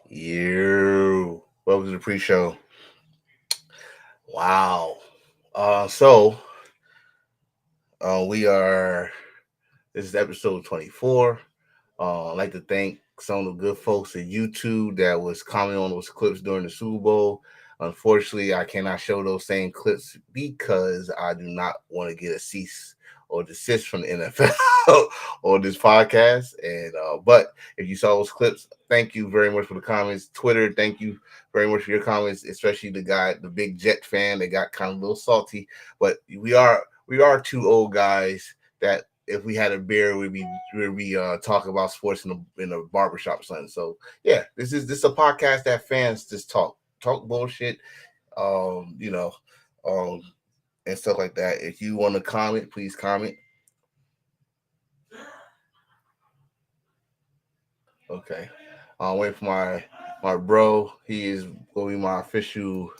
You welcome to the pre-show. Wow. So we are. This is episode 24. I'd like to thank some of the good folks at YouTube that was commenting on those clips during the Super Bowl. Unfortunately, I cannot show those same clips because I do not want to get a cease or desist from the NFL on this podcast. And but if you saw those clips, thank you very much for the comments. Twitter, thank you very much for your comments, especially the big Jet fan that got kind of a little salty. But we are two old guys that if we had a beer, we'd be talking about sports in a barbershop or something. So yeah, this is a podcast that fans just talk bullshit, um, you know, um, and stuff like that. If you want to comment, please comment. Okay, I'll wait for my bro. He is going to be my official.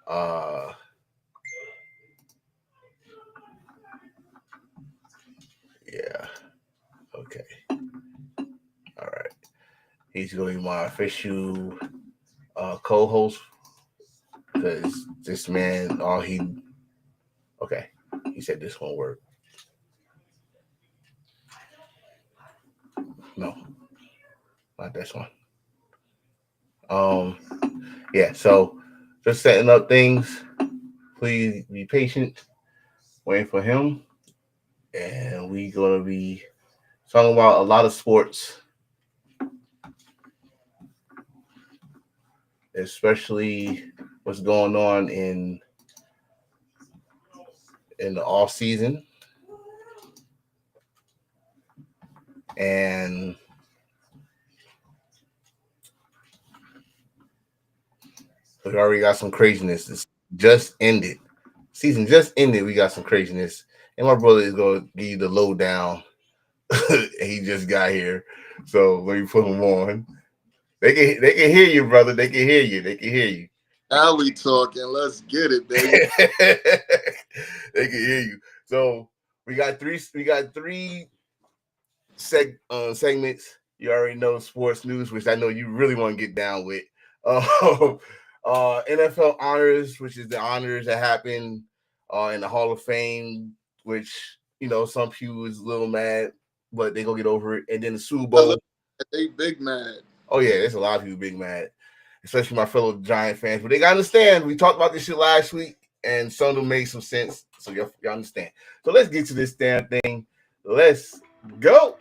Uh, yeah. Okay. All right. He's going to be my official co-host because this man, all he. Okay, he said this won't work. No, not this one. Um, yeah. So just setting up things. Please be patient, waiting for him, and we gonna be talking about a lot of sports, especially what's going on in the off season, and we already got some craziness. This just ended. Season just ended. We got some craziness, and my brother is gonna give you the lowdown. He just got here, so let me put him on. They can hear you, brother. They can hear you. They can hear you. Now we talking. Let's get it, baby. They can hear you. So we got three segments. You already know sports news, which I know you really want to get down with. NFL honors, which is the honors that happen in the Hall of Fame, which some people is a little mad, but they gonna get over it. And then the Super Bowl. They big mad. Oh yeah, there's a lot of people big mad, especially my fellow Giant fans. But they gotta understand. We talked about this shit last week, and some of them made some sense. So y'all understand. So let's get to this damn thing. Let's go.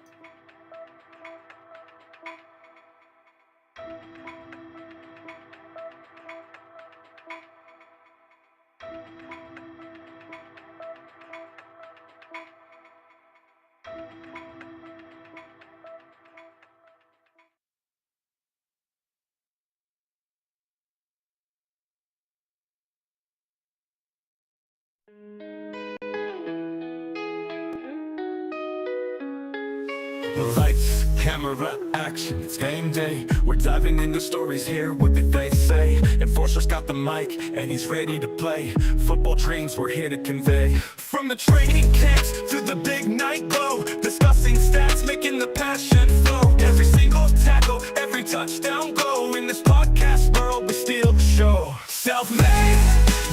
Lights, camera, action, it's game day. We're diving into stories here, what did they say? Enforcer's got the mic, and he's ready to play. Football dreams we're here to convey. From the training camps to the big night glow, discussing stats, making the passion flow. Every single tackle, every touchdown go. In this podcast world, we steal the show. Self-made,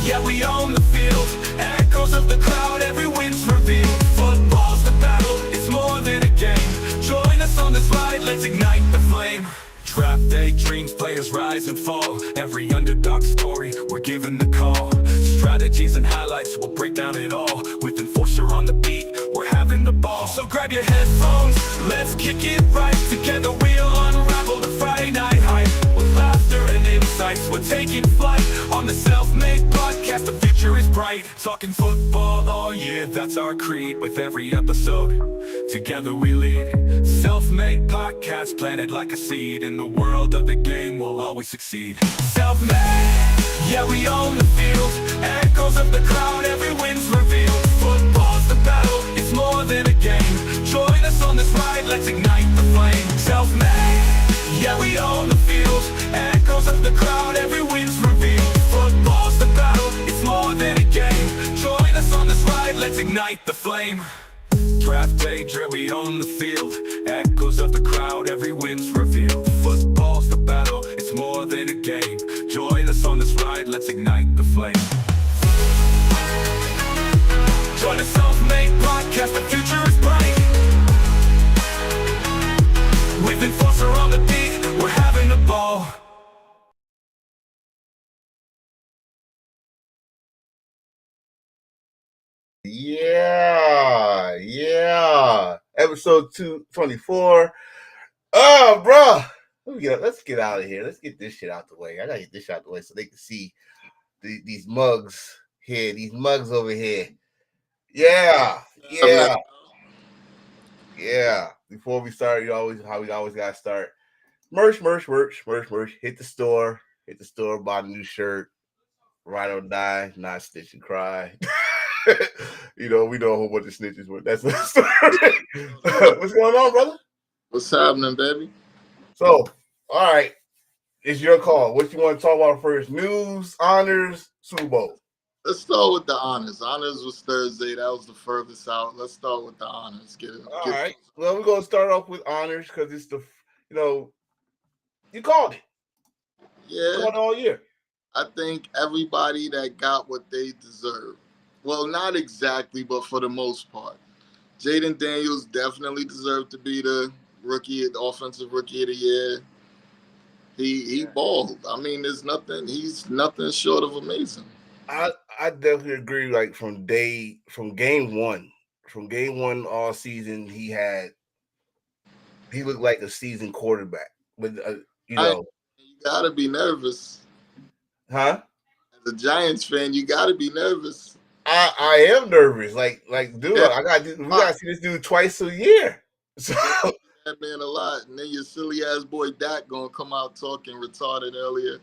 yeah, we own the field. Echoes of the crowd, every win's revealed. Football's the battle, it's more than a game. Join us on this ride, let's ignite the flame. Draft day dreams, players rise and fall. Every underdog story, we're giving the call. Strategies and highlights, we'll break down it all. With Enforcer on the beat, we're having the ball. So grab your headphones, let's kick it right. Together we'll unravel the Friday night hype. With laughter and insights, we're taking flight. On the Self-Made Podcast, the future is bright. Talking football, oh yeah, that's our creed. With every episode, together we lead. Self-Made Podcast, planted like a seed. In the world of the game, we'll always succeed. Self-made, yeah, we own the field. Echoes of the crowd, every win's revealed. Football's the battle, it's more than a game. Join us on this ride, let's ignite the flame. Self-made, yeah, we own the field. Echoes of the crowd, every win's revealed. Football's the battle, it's more than a game. Join us on this ride, let's ignite the flame. Draft day, drill, we own the field. Echoes of the crowd, every win's revealed. Football's the battle, Episode 224. Oh, bro. Let's get out of here. Let's get this shit out the way. I gotta get this shit out the way so they can see these mugs here, these mugs over here. Yeah. Before we start, we always gotta start. Merch. Hit the store, buy the new shirt. Ride or die, not stitch and cry. We know a whole bunch of snitches, but that's the story. What's going on, brother? What's happening, baby? So, all right, it's your call. What you want to talk about first? News, honors, Super Bowl. Let's start with the honors. Honors was Thursday. That was the furthest out. Let's start with the honors. All right. Well, we're gonna start off with honors because it's you called it. Yeah. You called it all year. I think everybody that got what they deserve. Well, not exactly, but for the most part. Jaden Daniels definitely deserved to be the offensive rookie of the year. He balled. I mean, he's nothing short of amazing. I definitely agree. Like from game one all season, he looked like a seasoned quarterback. But you gotta be nervous. Huh? As a Giants fan, you gotta be nervous. I am nervous. Like, dude, Yeah. we gotta see this dude twice a year. So that man a lot, and then your silly ass boy Dak gonna come out talking retarded earlier.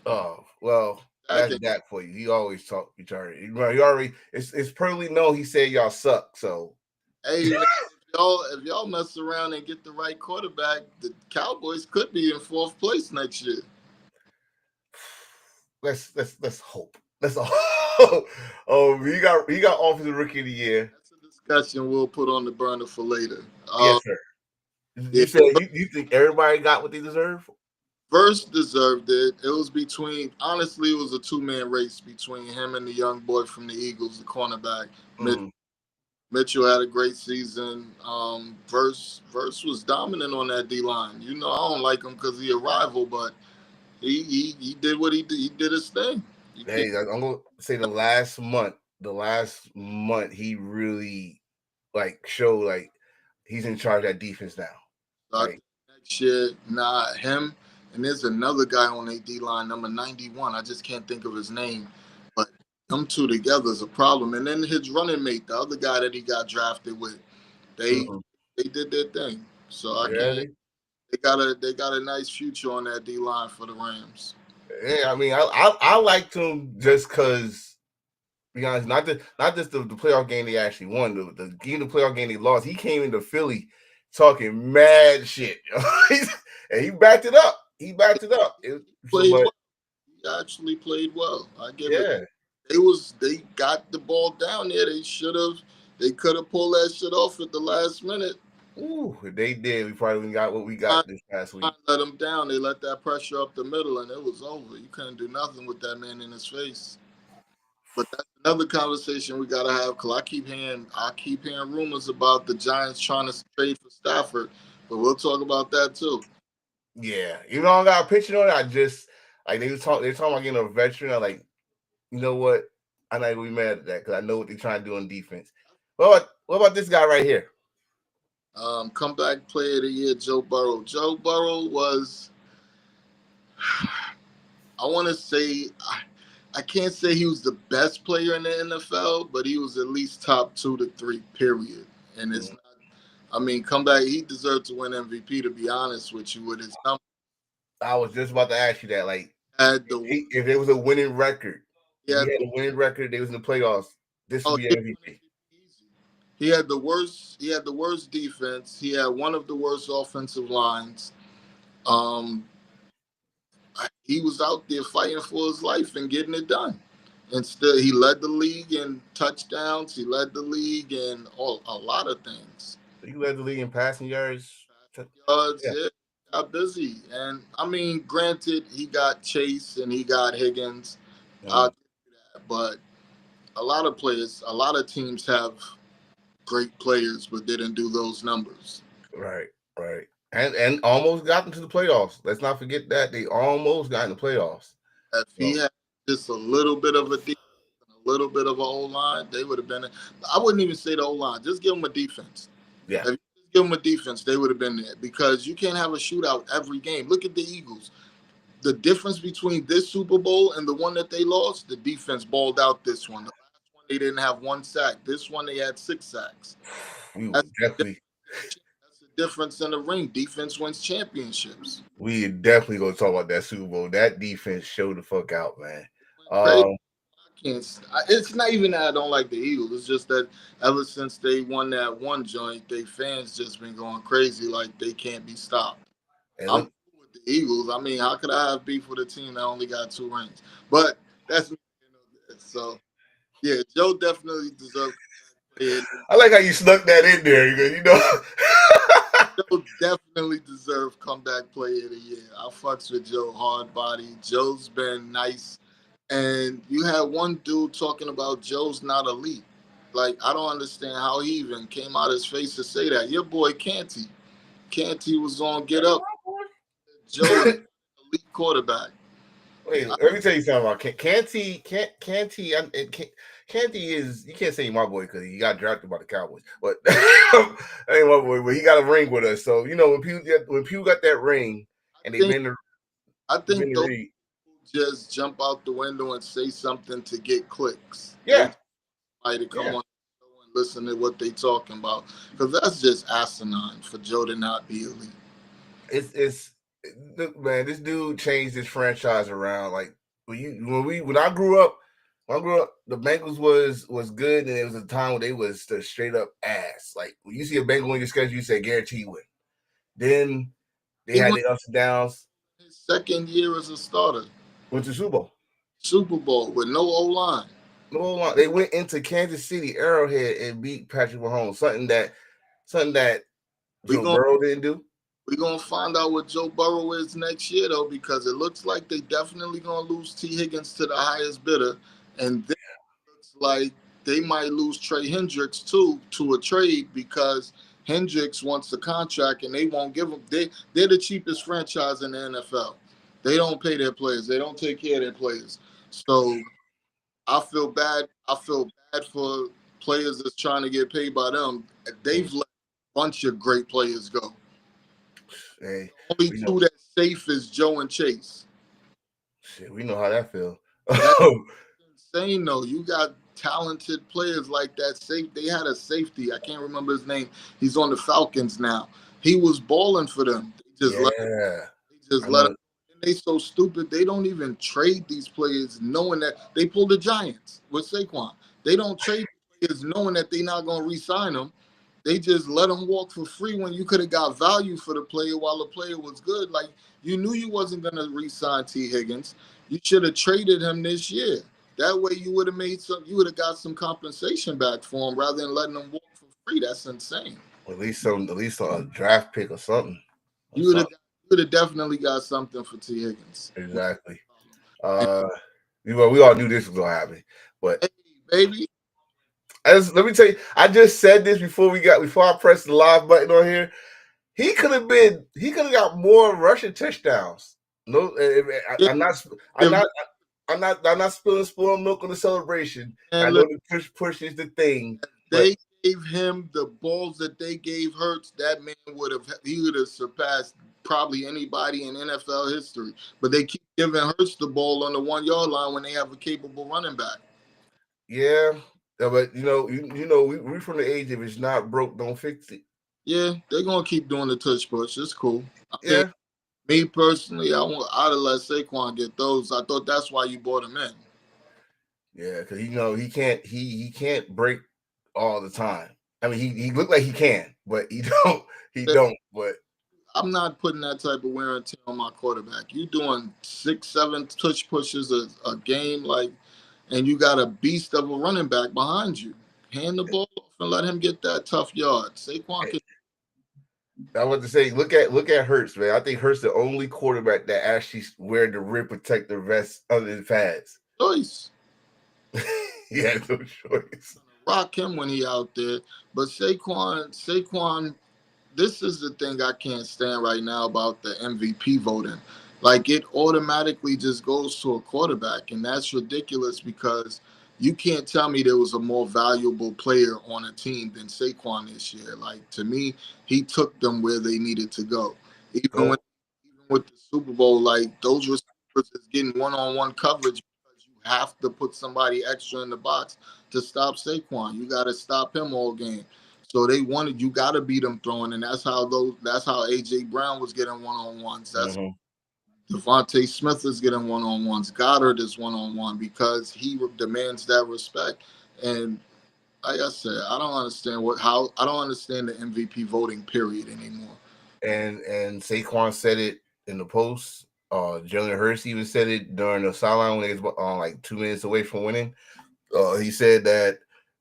Oh well, that's Dak for you. He always talk retarded. He already it's pretty known he said y'all suck. So hey, if y'all mess around and get the right quarterback, the Cowboys could be in 4th place next year. Let's hope. Let's hope. He got offensive rookie of the year. That's a discussion we'll put on the burner for later. Yes, sir. You said you think everybody got what they deserve? First deserved it. It was honestly, it was a 2-man race between him and the young boy from the Eagles, the cornerback. Mitchell had a great season. Verse was dominant on that D-line. I don't like him because he's a rival, but he did what he did. He did his thing. I'm gonna say the last month he really showed he's in charge of that defense now. Next year, him and there's another guy on a D-line, number 91. I just can't think of his name, but them two together is a problem. And then his running mate, the other guy that he got drafted with, they did their thing. So they got a nice future on that D-line for the Rams. Yeah, I mean, I liked him just because, be honest, not just the playoff game they actually won, the playoff game they lost. He came into Philly talking mad shit, and he backed it up. He actually played well. I get it. They got the ball down there. They could have pulled that shit off at the last minute. Ooh, they did. We probably got what we got this past week. Let them down. They let that pressure up the middle, and it was over. You couldn't do nothing with that man in his face. But that's another conversation we gotta have. Cause I keep hearing rumors about the Giants trying to trade for Stafford, but we'll talk about that too. Yeah, I got a picture on it. I just they're talking about getting a veteran. I'm like, you know what? I'm not gonna be mad at that because I know what they're trying to do on defense. What about this guy right here? Comeback player of the year, Joe Burrow. Joe Burrow was, I want to say, I can't say he was the best player in the NFL, but he was at least top 2 to 3, period. And it's not, comeback, he deserved to win MVP, to be honest with you, with his numbers. I was just about to ask you that. If it was a winning record, he had a winning record, they was in the playoffs, this would be MVP. He had the worst defense. He had one of the worst offensive lines. He was out there fighting for his life and getting it done. And still, he led the league in touchdowns. He led the league in a lot of things. He led the league in passing yards. Got busy. And, granted, he got Chase and he got Higgins. I'll give you that. But a lot of teams have great players, but didn't do those numbers. Right. And almost got into the playoffs. Let's not forget that they almost got in the playoffs. If he had just a little bit of a defense, a little bit of an O-line, they would have been. I wouldn't even say the O-line. Just give them a defense. Yeah. If you just give them a defense, they would have been there because you can't have a shootout every game. Look at the Eagles. The difference between this Super Bowl and the one that they lost, the defense balled out this one. The last one, they didn't have 1 sack. This one, they had 6 sacks. We That's definitely the difference in the ring. Defense wins championships. we definitely gonna talk about that Super Bowl. That defense showed the fuck out, man. Crazy. It's not even that I don't like the Eagles. It's just that ever since they won that one joint, they fans just been going crazy like they can't be stopped. And I'm look, cool with the Eagles. I mean, how could I have beef with a team that only got 2 rings? But that's so. Yeah, Joe definitely deserves. I like how you snuck that in there. You know, Joe definitely deserved comeback player of the year. I fucks with Joe hard body. Joe's been nice. And you had one dude talking about Joe's not elite. Like, I don't understand how he even came out his face to say that. Your boy Canty. Canty was on Get Up. Joe is an elite quarterback. wait, let me tell you something about Canty. Canty is, you can't say my boy because he got drafted by the Cowboys, but that ain't my boy. But he got a ring with us, so you know when people got that ring and I think those just jump out the window and say something to get clicks. Yeah, to come on and listen to what they talking about, because that's just asinine for Joe to not be elite. It's man, this dude changed this franchise around. Like when I grew up, the Bengals was good, and it was a time when they was the straight up ass. Like when you see a Bengal on your schedule, you say guarantee win. Then they had the ups and downs. His second year as a starter. Went to Super Bowl with no O-line. No O-line. They went into Kansas City Arrowhead and beat Patrick Mahomes. Something that Joe Burrow didn't do. We're going to find out what Joe Burrow is next year, though, because it looks like they definitely going to lose T. Higgins to the highest bidder. And then it looks like they might lose Trey Hendricks, too, to a trade because Hendricks wants a contract and they won't give him. They're the cheapest franchise in the NFL. They don't pay their players. They don't take care of their players. So I feel bad. I feel bad for players that's trying to get paid by them. They've let a bunch of great players go. Hey, only 2 that's safe is Joe and Chase. Shit, we know how that feels. Insane though. You got talented players like that. They had a safety. I can't remember his name. He's on the Falcons now. He was balling for them. They just let him. They so stupid. They don't even trade these players knowing that they pulled the Giants with Saquon. They don't trade players knowing that they're not going to re-sign them. They just let them walk for free when you could have got value for the player while the player was good. Like, you knew you wasn't going to re-sign T. Higgins. You should have traded him this year. That way you would have got some compensation back for him rather than letting him walk for free. That's insane. At least a draft pick or something. You would have definitely got something for T. Higgins. Exactly. We all knew this was gonna happen, but hey, baby. Let me tell you, I just said this before I pressed the live button on here. He could have got more rushing touchdowns. No, I'm not spilling spoiled milk on the celebration. I know the push is the thing. They gave him the balls that they gave Hurts. That man would have surpassed probably anybody in NFL history. But they keep giving Hurts the ball on the 1 yard line when they have a capable running back. Yeah. But we from the age if it's not broke, don't fix it. Yeah, they're gonna keep doing the touch push. It's cool. Me personally, I'd have let Saquon get those. I thought that's why you brought him in. Yeah, because he can't break all the time. I mean, he looked like he can, but he don't. But I'm not putting that type of wear and tear on my quarterback. You doing 6-7 touch pushes a game, like. And you got a beast of a running back behind you. Hand the ball off and let him get that tough yard. Saquon can. I want to say, look at Hurts, man. I think Hurts the only quarterback that actually wear the rim protector vest under his pads. Choice. He had no choice. Rock him when he out there. But Saquon, this is the thing I can't stand right now about the MVP voting. Like, it automatically just goes to a quarterback, and that's ridiculous because you can't tell me there was a more valuable player on a team than Saquon this year. Like, to me, he took them where they needed to go. Even Go. when even with the Super Bowl, like those receivers is getting one-on-one coverage because you have to put somebody extra in the box to stop Saquon. You got to stop him all game. So they wanted you got to beat them throwing, and that's how AJ Brown was getting one-on-ones. That's Mhm. Devontae Smith is getting one-on-ones. Goddard is one-on-one because he demands that respect. And like I said, I don't understand the MVP voting period anymore. And Saquon said it in the post. Jalen Hurts even said it during the sideline when they was like 2 minutes away from winning. He said that,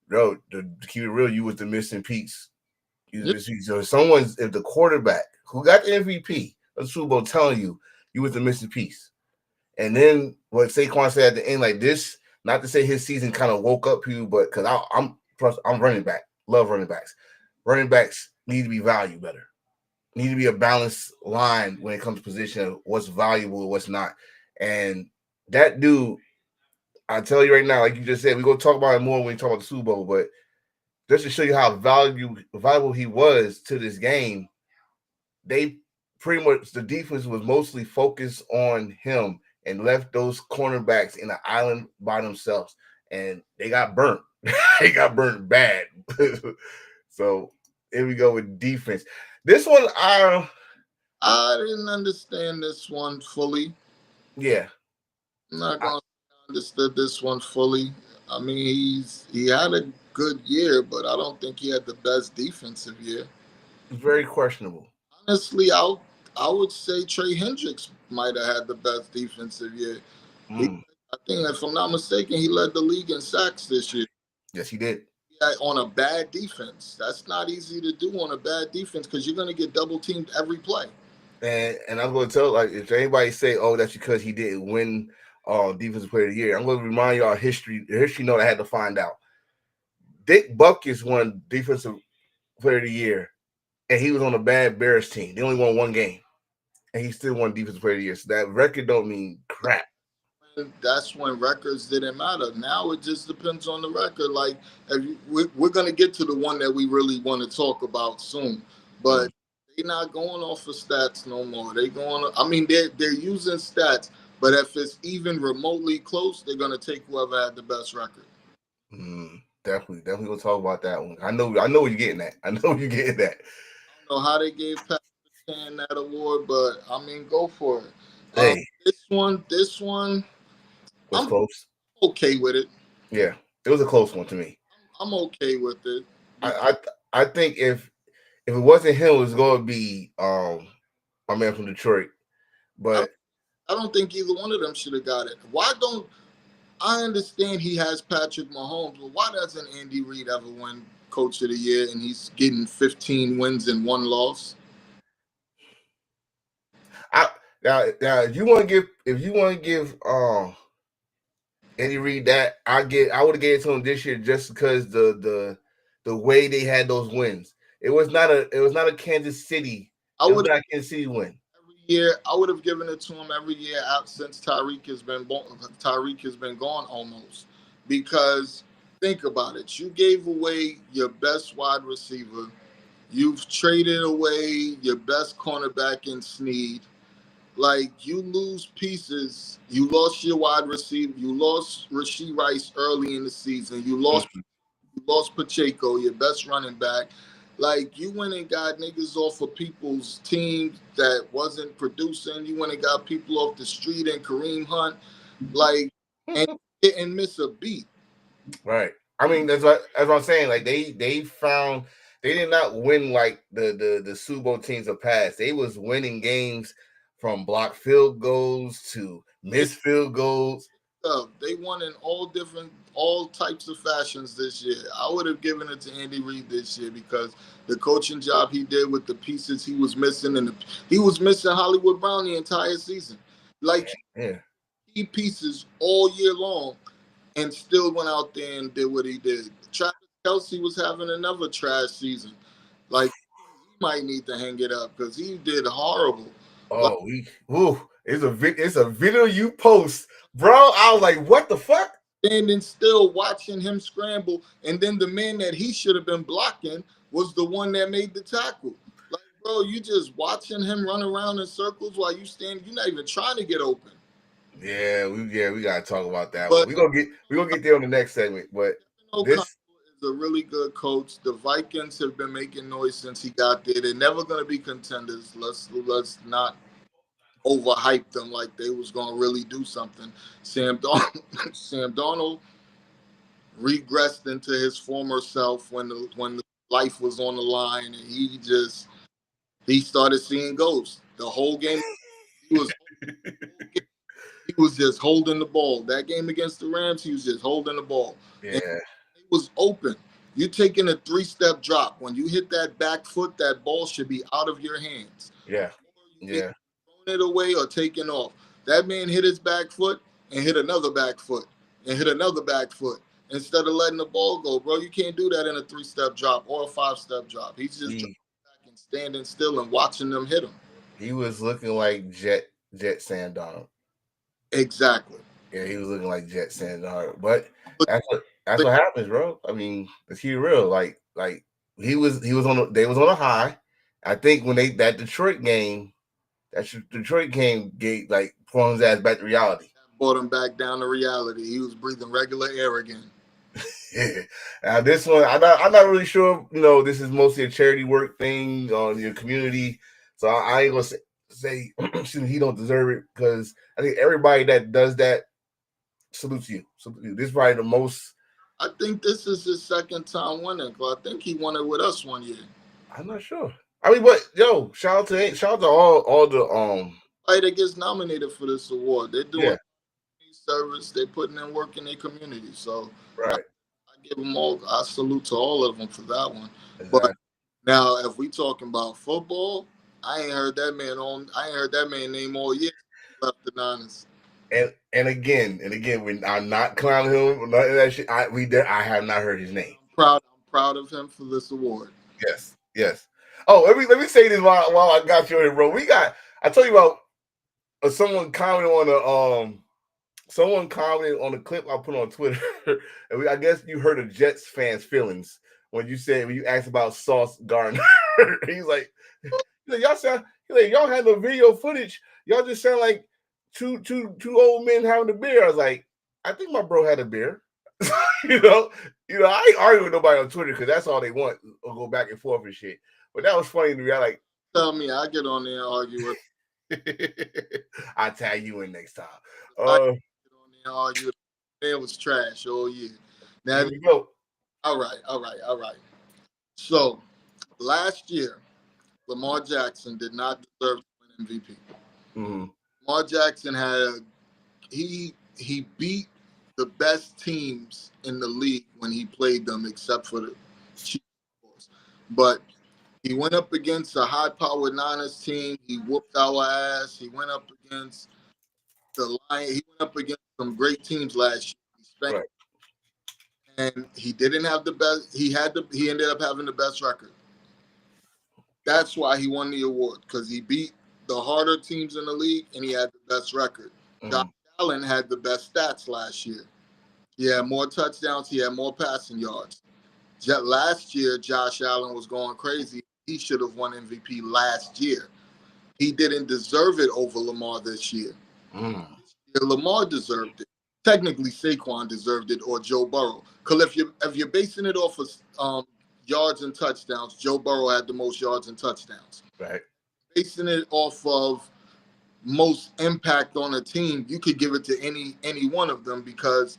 bro, to keep it real, you was the missing piece. Yeah. So if the quarterback who got the MVP of the Super Bowl telling you was the missing piece, and then what Saquon said at the end, like this, not to say his season kind of woke up you, but because I'm running back, love running backs. Running backs need to be valued better. Need to be a balanced line when it comes to position of what's valuable and what's not. And that dude, I tell you right now, like you just said, we're gonna talk about it more when we talk about the Super Bowl, but just to show you how valuable he was to this game, they pretty much the defense was mostly focused on him and left those cornerbacks in the island by themselves, and they got burnt. They got burnt bad. So here we go with defense. This one, I didn't understand this one fully. yeah, I'm not gonna say I understood this one fully. I mean, he had a good year, but I don't think he had the best defensive year. very questionable. Honestly, I would say Trey Hendricks might have had the best defensive year. He, Mm, I think, if I'm not mistaken, he led the league in sacks this year. yes, he did. Yeah, on a bad defense. That's not easy to do on a bad defense because you're going to get double teamed every play. And I'm going to tell, like, if anybody say, "Oh, that's because he didn't win defensive player of the year," I'm going to remind you our history. The history note I had to find out. Dick Butkus won defensive player of the year, and he was on a bad Bears team. They only won one game, and he still won defensive player of the year. So that record don't mean crap. That's when records didn't matter. Now it just depends on the record. Like, we're going to get to the one that we really want to talk about soon, but they're not going off of stats no more. They going. I mean, they're using stats, but if it's even remotely close, they're going to take whoever had the best record. Definitely gonna talk about that one. I know where you're getting at. I know where you're getting at. I don't know how they gave Patrick Surtain that award, but I mean, go for it. Hey, This one, was I'm close. okay with it. Yeah, it was a close one to me. I'm okay with it. I think if it wasn't him, it was going to be my man from Detroit. But I don't think either one of them should have got it. Why don't I understand he has Patrick Mahomes, but why doesn't Andy Reid ever win Coach of the Year and he's getting 15 wins and 1 loss? Now if you want to give Andy Reid that, I would have gave it to him this year just because the way they had those wins. It was not a Kansas City. I It was would not a Kansas City win. every year. I would have given it to him every year out since Tyreek has been gone almost. Because think about it, you gave away your best wide receiver. You've traded away your best cornerback in Snead. Like, you lose pieces. You lost your wide receiver. You lost Rashee Rice early in the season. You lost Pacheco, your best running back. Like, you went and got niggas off of people's teams that wasn't producing. You went and got people off the street and Kareem Hunt, like, and didn't miss a beat. Right. I mean, that's what I'm saying. Like they did not win like the Super Bowl teams of past. They was winning games from blocked field goals to missed field goals. They won in all types of fashions this year. I would have given it to Andy Reid this year because the coaching job he did with the pieces he was missing, and he was missing Hollywood Brown the entire season. Like, Yeah. he pieces all year long, and still went out there and did what he did. Travis Kelce was having another trash season. Like, he might need to hang it up because he did horrible. Oh, it's a video you post, bro. I was like, what the fuck? standing still watching him scramble, and then the man that he should have been blocking was the one that made the tackle. Like, bro, you just watching him run around in circles while you stand. You're not even trying to get open. Yeah, we gotta talk about that But one. We're gonna get there on the next segment. But O'Connell this, is a really good coach. The Vikings have been making noise since he got there. They're never going to be contenders. Let's not overhype them like they was going to really do something. Sam Darnold regressed into his former self when the life was on the line, and he started seeing ghosts. The whole game he was just holding the ball. That game against the Rams, he was just holding the ball. yeah, And it was open. You're taking a 3-step drop. When you hit that back foot, that ball should be out of your hands. yeah. Throwing it away or taking off. That man hit his back foot and hit another back foot and hit another back foot instead of letting the ball go, bro. You can't do that in a 3-step drop or a 5-step drop. He's just dropping back and standing still and watching them hit him. He was looking like Jet Sam Darnold. Exactly. Yeah, he was looking like Jet Sam Darnold. But that's what happens, bro. I mean, let's keep it real. Like they was on a high. I think when that Detroit game gave like pulling his ass back to reality. Brought him back down to reality. He was breathing regular air again. Yeah. Now this one, I'm not really sure. You know, this is mostly a charity work thing on your community, so I ain't gonna say he don't deserve it, because I think everybody that does that salutes you. This is probably the most. I think this is his second time winning. I think he won it with us one year. I'm not sure. I mean, but yo, shout out to all the that gets nominated for this award. They're doing service. They're putting in work in their community. So right. I give them all. I salute to all of them for that one. Exactly. But now, if we talking about football, I ain't heard that man name all year. He left the Niners. And again, when I'm not clowning him, none of that shit. I have not heard his name. I'm proud of him for this award. Yes. Oh, let me say this while I got you here, bro. I told you about someone commented on the clip I put on Twitter, and I guess you heard of Jets fans' feelings when you asked about Sauce Gardner. He's like, y'all had no video footage. Y'all just sound like two old men having a beer. I was like, I think my bro had a beer. you know, I ain't arguing with nobody on Twitter because that's all they want. Or go back and forth and shit. But that was funny to me. I like, tell me, I get on there and argue with. I'll tag you in next time. I get on there and argue. It was trash all year. Now, here we go. All right. So last year, Lamar Jackson did not deserve to win MVP. Mm-hmm. Lamar Jackson he beat the best teams in the league when he played them, except for the Chiefs, of course. But he went up against a high-powered Niners team. He whooped our ass. He went up against the Lions. He went up against some great teams last year. Right. And he didn't have the best. He ended up having the best record. That's why he won the award, because he beat the harder teams in the league and he had the best record. Mm-hmm. Josh Allen had the best stats last year. He had more touchdowns. He had more passing yards. Last year, Josh Allen was going crazy. He should have won MVP last year. He didn't deserve it over Lamar this year. Mm. Lamar deserved it. Technically, Saquon deserved it, or Joe Burrow. Because if you're basing it off of yards and touchdowns, Joe Burrow had the most yards and touchdowns. Right. Basing it off of most impact on a team, you could give it to any one of them, because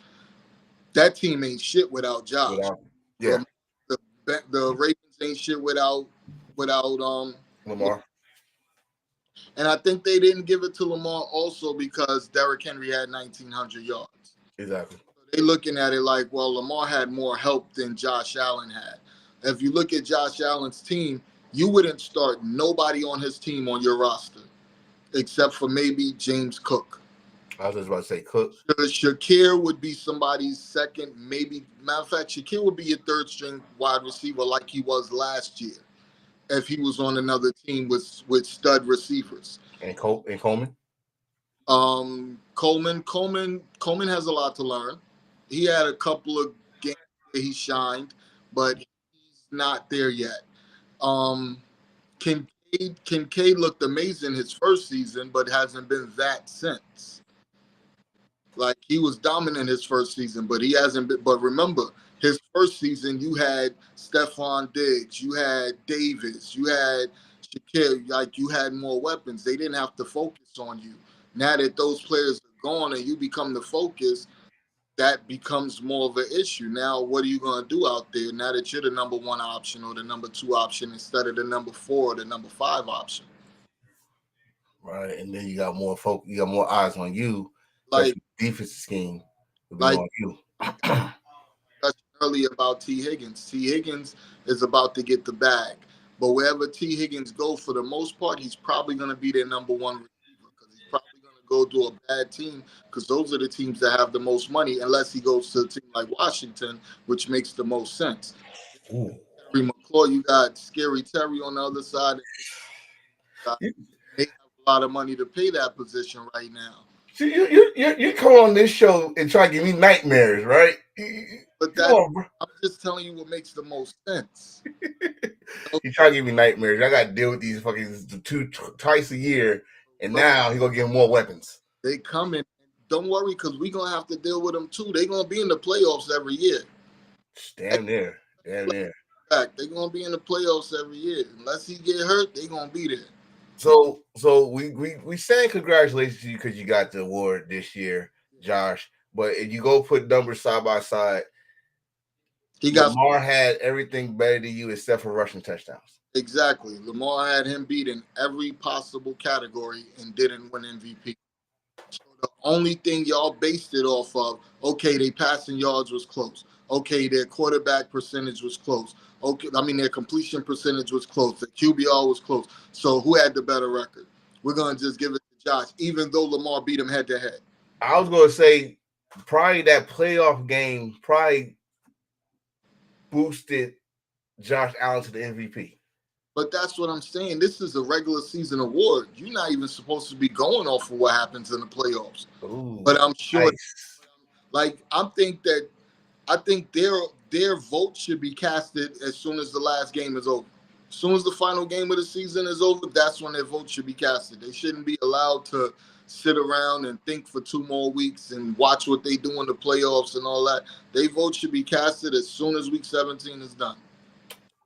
that team ain't shit without Josh. Yeah. The Ravens ain't shit without Lamar. And I think they didn't give it to Lamar also because Derrick Henry had 1,900 yards. Exactly. They're looking at it like, well, Lamar had more help than Josh Allen had. If you look at Josh Allen's team, you wouldn't start nobody on his team on your roster, except for maybe James Cook. I was just about to say Cook. Shakir would be somebody's second, maybe. Matter of fact, Shakir would be your third string wide receiver like he was last year if he was on another team with stud receivers. And Coleman? Coleman has a lot to learn. He had a couple of games where he shined, but he's not there yet. Kincaid looked amazing his first season, but hasn't been that since. Like he was dominant his first season, but he hasn't been. But remember, his first season, you had Stephon Diggs, you had Davis, you had Shakir. Like you had more weapons. They didn't have to focus on you. Now that those players are gone and you become the focus, that becomes more of an issue. Now, what are you going to do out there now that you're the number one option or the number two option instead of the number 4 or the number 5 option? Right, and then you got more you got more eyes on you. Like defensive scheme will be like on you. Earlier about T. Higgins. T. Higgins is about to get the bag, but wherever T. Higgins go, for the most part, he's probably going to be their number one receiver because he's probably going to go to a bad team because those are the teams that have the most money, unless he goes to a team like Washington, which makes the most sense. Ooh. Terry McLaurin, you got Scary Terry on the other side. They have a lot of money to pay that position right now. See, you come on this show and try to give me nightmares, right? But I'm just telling you what makes the most sense. You try to give me nightmares. I got to deal with these fucking twice a year, and now he's gonna get more weapons. They come in. Don't worry, because we're gonna have to deal with them too. They're gonna be in the playoffs every year. Damn near. They're gonna be in the playoffs every year. Unless he get hurt, they're gonna be there. So we saying congratulations to you because you got the award this year, Josh. But if you go put numbers side by side, Lamar had everything better than you except for rushing touchdowns. Exactly. Lamar had him beat in every possible category and didn't win MVP. So the only thing y'all based it off of, okay, their passing yards was close. Okay, their quarterback percentage was close. Okay, I mean their completion percentage was close. The QBR was close. So who had the better record? We're gonna just give it to Josh, even though Lamar beat him head to head. I was gonna say probably that playoff game probably boosted Josh Allen to the MVP. But that's what I'm saying. This is a regular season award. You're not even supposed to be going off of what happens in the playoffs. Ooh, but I'm sure, nice. I think their vote should be casted as soon as the last game is over. As soon as the final game of the season is over, that's when their vote should be casted. They shouldn't be allowed to sit around and think for 2 more weeks and watch what they do in the playoffs and all that. Their vote should be casted as soon as week 17 is done.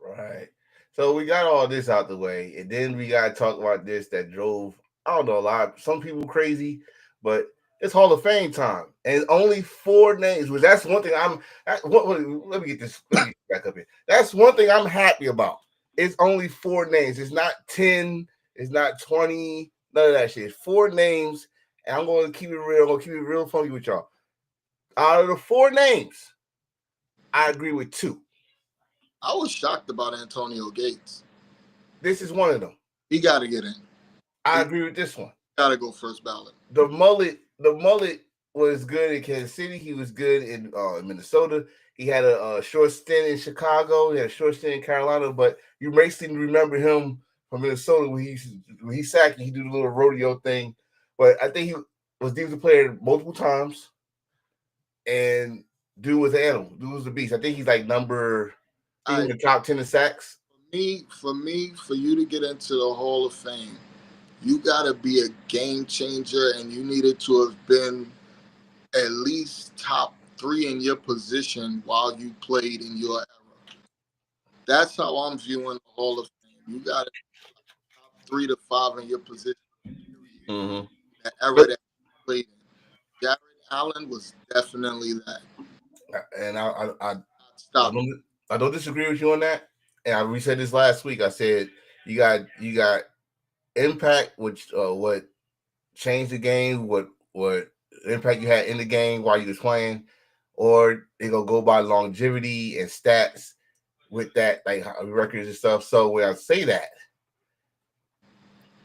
Right. So we got all this out the way, and then we got to talk about this that drove, I don't know, some people crazy, but it's Hall of Fame time, and only 4 names. Which that's one thing let me get this back up here. That's one thing I'm happy about. It's only 4 names. It's not 10. It's not 20. None of that shit. It's 4 names, and I'm going to keep it real. I'm going to keep it real funky with y'all. Out of the 4 names, I agree with 2. I was shocked about Antonio Gates. This is one of them. He got to get in. I agree with this one. Got to go first ballot. The mullet was good in Kansas City. He was good in Minnesota. He had a short stint in Chicago. He had a short stint in Carolina. But you may still remember him from Minnesota when he sacked. He did a little rodeo thing. But I think he was defensive player multiple times. And dude was an animal. Dude was a beast. I think he's like number in the top 10 in sacks. For you to get into the Hall of Fame, you got to be a game changer, and you needed to have been at least top 3 in your position while you played in your era. That's how I'm viewing the Hall of Fame. You got to be top 3 to 5 in your position. Mm-hmm. The era that you played in. Jared Allen was definitely that. And I don't disagree with you on that. And we said this last week. I said you got impact, which what changed the game, what impact you had in the game while you was playing, or they gonna go by longevity and stats with that, like records and stuff. So when I say that,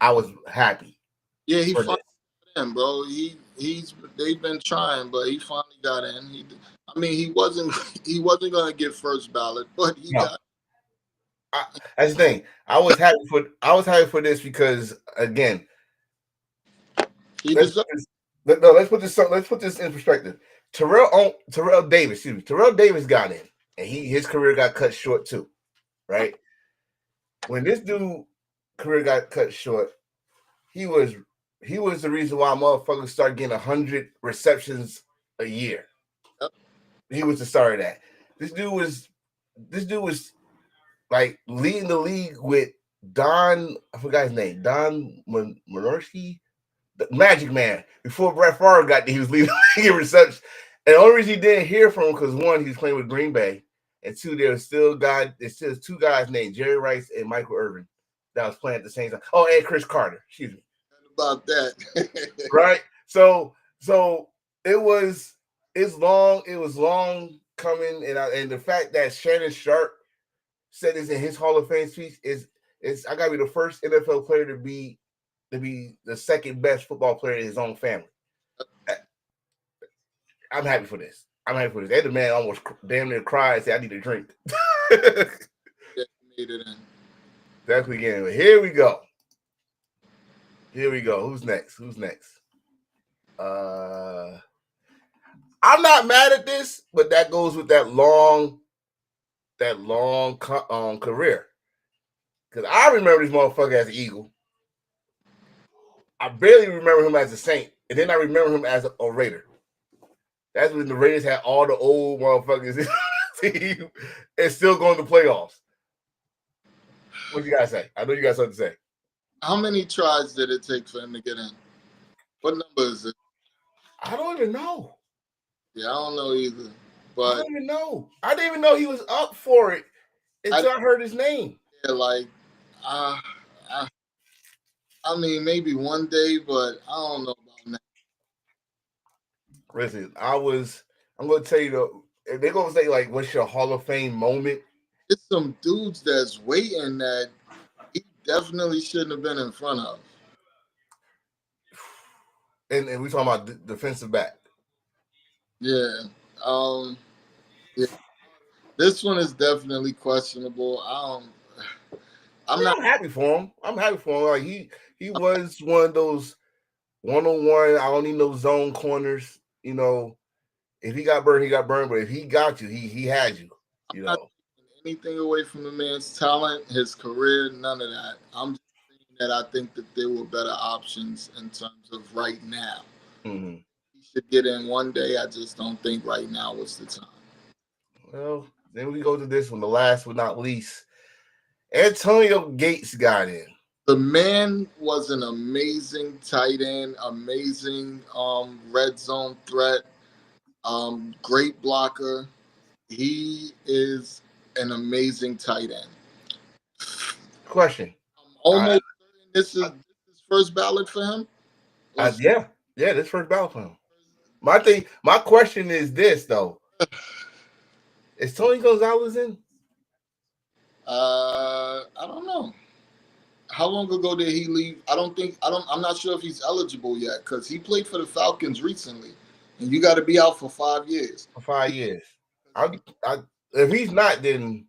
I was happy. Yeah, he finally got in, bro. They've been trying, but he finally got in. He wasn't gonna get first ballot, but he got. That's the thing. I was happy for this because again, let's put this in perspective. Terrell Davis, excuse me. Terrell Davis got in, and his career got cut short too, right? When this dude career got cut short, he was the reason why motherfuckers started getting 100 receptions a year. Yep. He was the start of that. This dude was like leading the league with Don. I forgot his name. Don Minorski, the Magic Man. Before Brett Favre got there, he was leading the league in receptions. And the only reason you didn't hear from him because one, he was playing with Green Bay, and two, there's still two guys named Jerry Rice and Michael Irvin that was playing at the same time. Oh, and Chris Carter. Excuse me. About that. Right. So it was long coming, and the fact that Shannon Sharp said this in his Hall of Fame speech is I gotta be the first NFL player to be the second best football player in his own family. I'm happy for this. And the man almost damn near cried and said, I need a drink. Yeah, made it in. Definitely getting it. Here we go. Who's next? I'm not mad at this, but that goes with that long career. Because I remember this motherfucker as an Eagle. I barely remember him as a Saint. And then I remember him as a Raider. That's when the Raiders had all the old motherfuckers in the team and still going to playoffs. What you guys say? I know you got something to say. How many tries did it take for him to get in? What number is it? I don't even know. Yeah, I don't know either. But I don't even know. I didn't even know he was up for it until I heard his name. Yeah, like, I mean, maybe one day, but I don't know about that. Listen, I'm going to tell you, though, if they're going to say, like, what's your Hall of Fame moment? It's some dudes that's waiting that he definitely shouldn't have been in front of. And we talking about defensive back. Yeah. Yeah. This one is definitely questionable. I'm not happy for him. Like he was one of those one-on-one. I don't need no zone corners. You know, if he got burned, he got burned. But if he got you, he had you. You know, anything away from the man's talent, his career, none of that. I'm just saying that I think that there were better options in terms of right now. Mm-hmm. He should get in one day. I just don't think right now was the time. Well, then we go to this one, the last but not least. Antonio Gates got in. The man was an amazing tight end, amazing red zone threat, great blocker. He is an amazing tight end. Question. I'm almost certain this is first ballot for him. Yeah, this first ballot for him. My question is this though: is Tony Gonzalez in? I don't know. How long ago did he leave? I'm not sure if he's eligible yet because he played for the Falcons recently, and you got to be out for 5 years. For 5 years. If he's not, then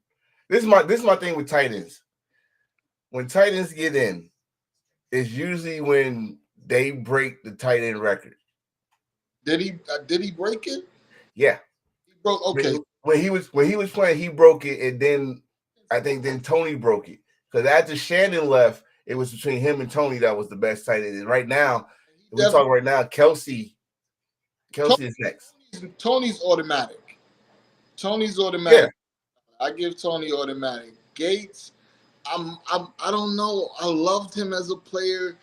this is my thing with tight ends. When tight ends get in, it's usually when they break the tight end record. Did he break it? Yeah. He broke. Okay. When he was playing, he broke it, and then I think Tony broke it. Because after Shannon left, it was between him and Tony that was the best tight end. And right now, we're talking right now, Kelsey is next. Tony's automatic. Yeah. I give Tony automatic. Gates, I don't know. I loved him as a player.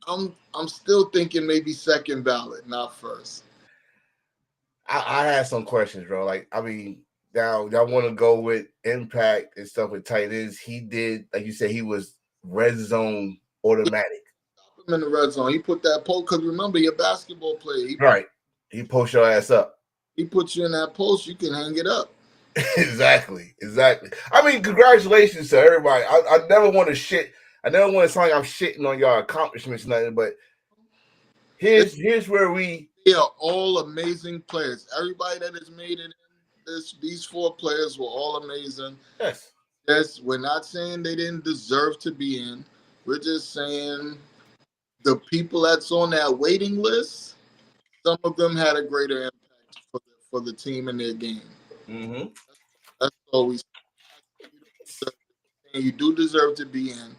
I'm still thinking maybe second ballot, not first. I had some questions, bro. Like, I mean, now y'all want to go with impact and stuff with tight ends. He did, like you said, he was red zone automatic. Stop him in the red zone. He put that post because remember, you're a basketball player. He post your ass up. He put you in that post. You can hang it up. Exactly. I mean, congratulations to everybody. I never want to shit. I never want to sound like I'm shitting on y'all accomplishments, nothing. But here's where we are all amazing players. Everybody that has made it in these 4 players were all amazing. Yes, we're not saying they didn't deserve to be in. We're just saying the people that's on that waiting list, some of them had a greater impact for for the team and their game. Mm-hmm. That's always you do deserve to be in.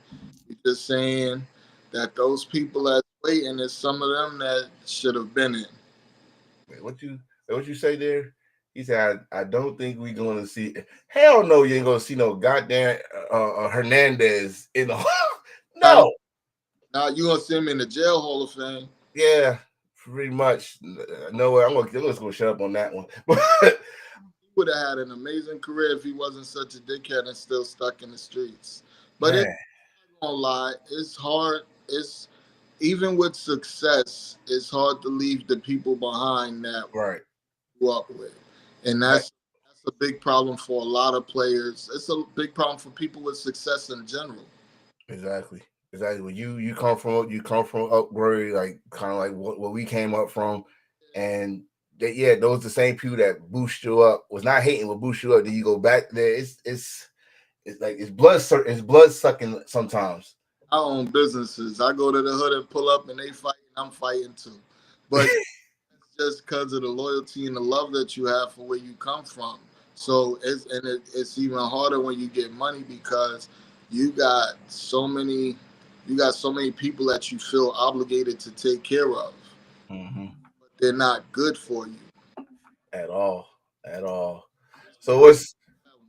You're just saying that those people that's waiting is some of them that should have been in. What you say there? He said, I don't think we're going to see. Hell no, you ain't going to see no goddamn Hernandez in the. No. Now you gonna see him in the jail Hall of Fame. Yeah, pretty much. No way. I'm just gonna shut up on that one. He would have had an amazing career if he wasn't such a dickhead and still stuck in the streets. But it's not gonna lie, it's hard. It's even with success, it's hard to leave the people behind that right. grew up with, and that's a big problem for a lot of players. It's a big problem for people with success in general. Exactly. When you come from upgrade, like kind of like what we came up from, and those the same people that boost you up was not hating, but boost you up. Then you go back there. It's like it's blood sucking sometimes. I own businesses. I go to the hood and pull up, and they fight. I'm fighting too, but it's just because of the loyalty and the love that you have for where you come from. So it's even harder when you get money because you got so many people that you feel obligated to take care of, but they're not good for you at all. So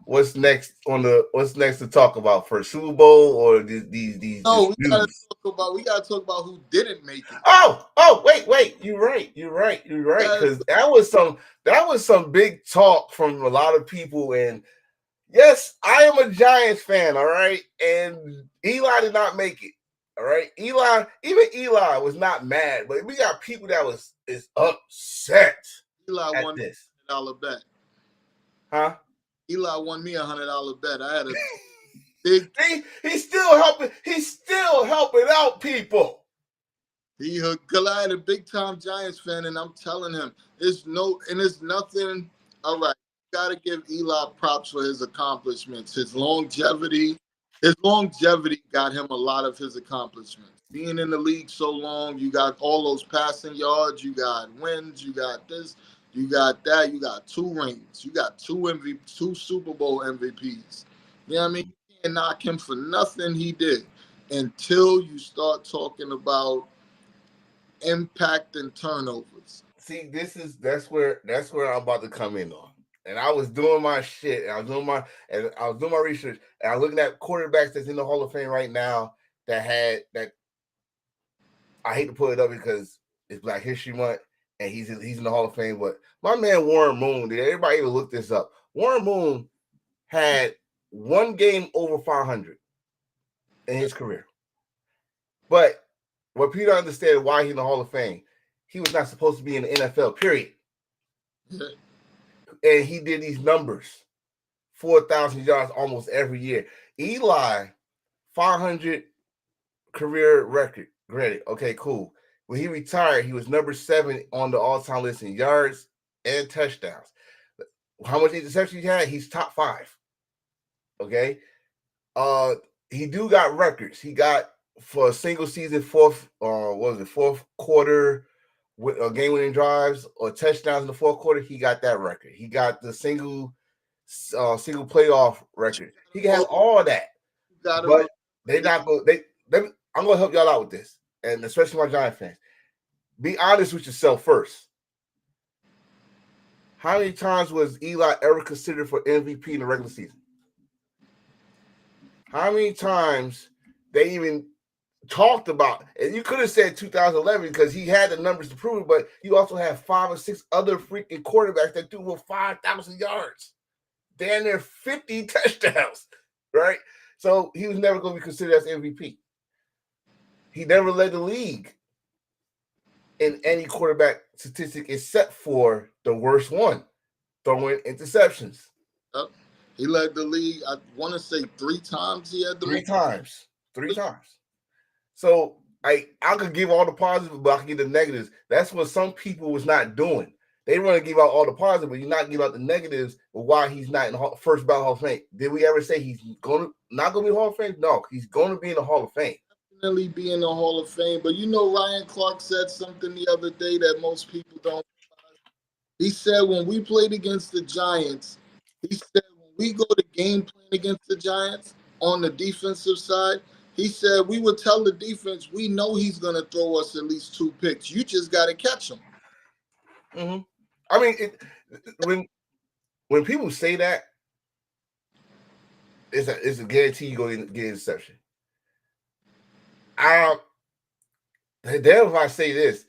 what's next to talk about for Super Bowl or these? No, we gotta talk about who didn't make it. Oh, wait. You're right. Because that was some big talk from a lot of people. And yes, I am a Giants fan. All right, and Eli did not make it. All right, Eli was not mad, but we got people that is upset. Eli won this $100 bet. Huh? Eli won me $100 bet. I had a big. He's still helping out people. I had a big time Giants fan, and I'm telling him, it's nothing. All right, you got to give Eli props for his accomplishments, his longevity. His longevity got him a lot of his accomplishments. Being in the league so long, you got all those passing yards, you got wins, you got this. You got that. You got 2 rings. You got 2 Super Bowl MVPs. You know what I mean? You can't knock him for nothing he did until you start talking about impact and turnovers. See, that's where I'm about to come in on. And I was doing my shit. And I was doing my research. And I'm looking at quarterbacks that's in the Hall of Fame right now that I hate to put it up because it's Black History Month. And he's in the Hall of Fame, but my man Warren Moon, did everybody even look this up? Warren Moon had 1 game over 500 in his career. But what people understand why he's in the Hall of Fame, he was not supposed to be in the NFL, period. And he did these numbers, 4,000 yards almost every year. Eli, 500 career record. Granted, okay, cool. When he retired, he was number 7 on the all-time list in yards and touchdowns. How much interceptions he had? He's top 5. Okay. He got records. He got for a single season fourth quarter with game-winning drives or touchdowns in the fourth quarter. He got that record. He got the single playoff record. He can have all that. But they're not going. I'm going to help y'all out with this, and especially my Giant fans. Be honest with yourself first. How many times was Eli ever considered for MVP in the regular season? How many times they even talked about, and you could have said 2011 because he had the numbers to prove it, but you also have 5 or 6 other freaking quarterbacks that threw over 5,000 yards. Damn near 50 touchdowns, right? So he was never going to be considered as MVP. He never led the league in any quarterback statistic except for the worst one, throwing interceptions. Yep. He led the league, I want to say 3 times he had the 3 times. 3 times. So I could give all the positives, but I can give the negatives. That's what some people was not doing. They want to give out all the positives, but you're not give out the negatives of why he's not in the first ballot Hall of Fame. Did we ever say he's not going to be in the Hall of Fame? No, he's going to be in the Hall of Fame. Definitely be in the Hall of Fame, but Ryan Clark said something the other day that most people don't realize. He said when we played against the Giants, he said when we go to game plan against the Giants on the defensive side, he said we would tell the defense we know he's going to throw us at least 2 picks. You just got to catch him. Mm-hmm. I mean, when people say that, it's a guarantee you go get interception. Damn if I say this.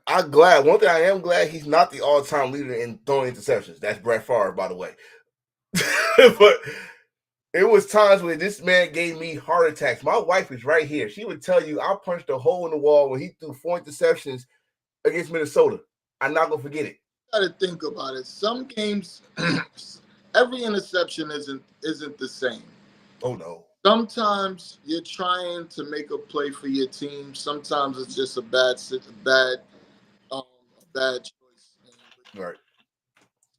I'm glad. One thing I am glad he's not the all-time leader in throwing interceptions. That's Brett Favre, by the way. But it was times when this man gave me heart attacks. My wife is right here. She would tell you I punched a hole in the wall when he threw 4 interceptions against Minnesota. I'm not gonna forget it. You got to think about it. Some games, every interception isn't the same. Oh no. Sometimes you're trying to make a play for your team. Sometimes it's just a bad choice. Right.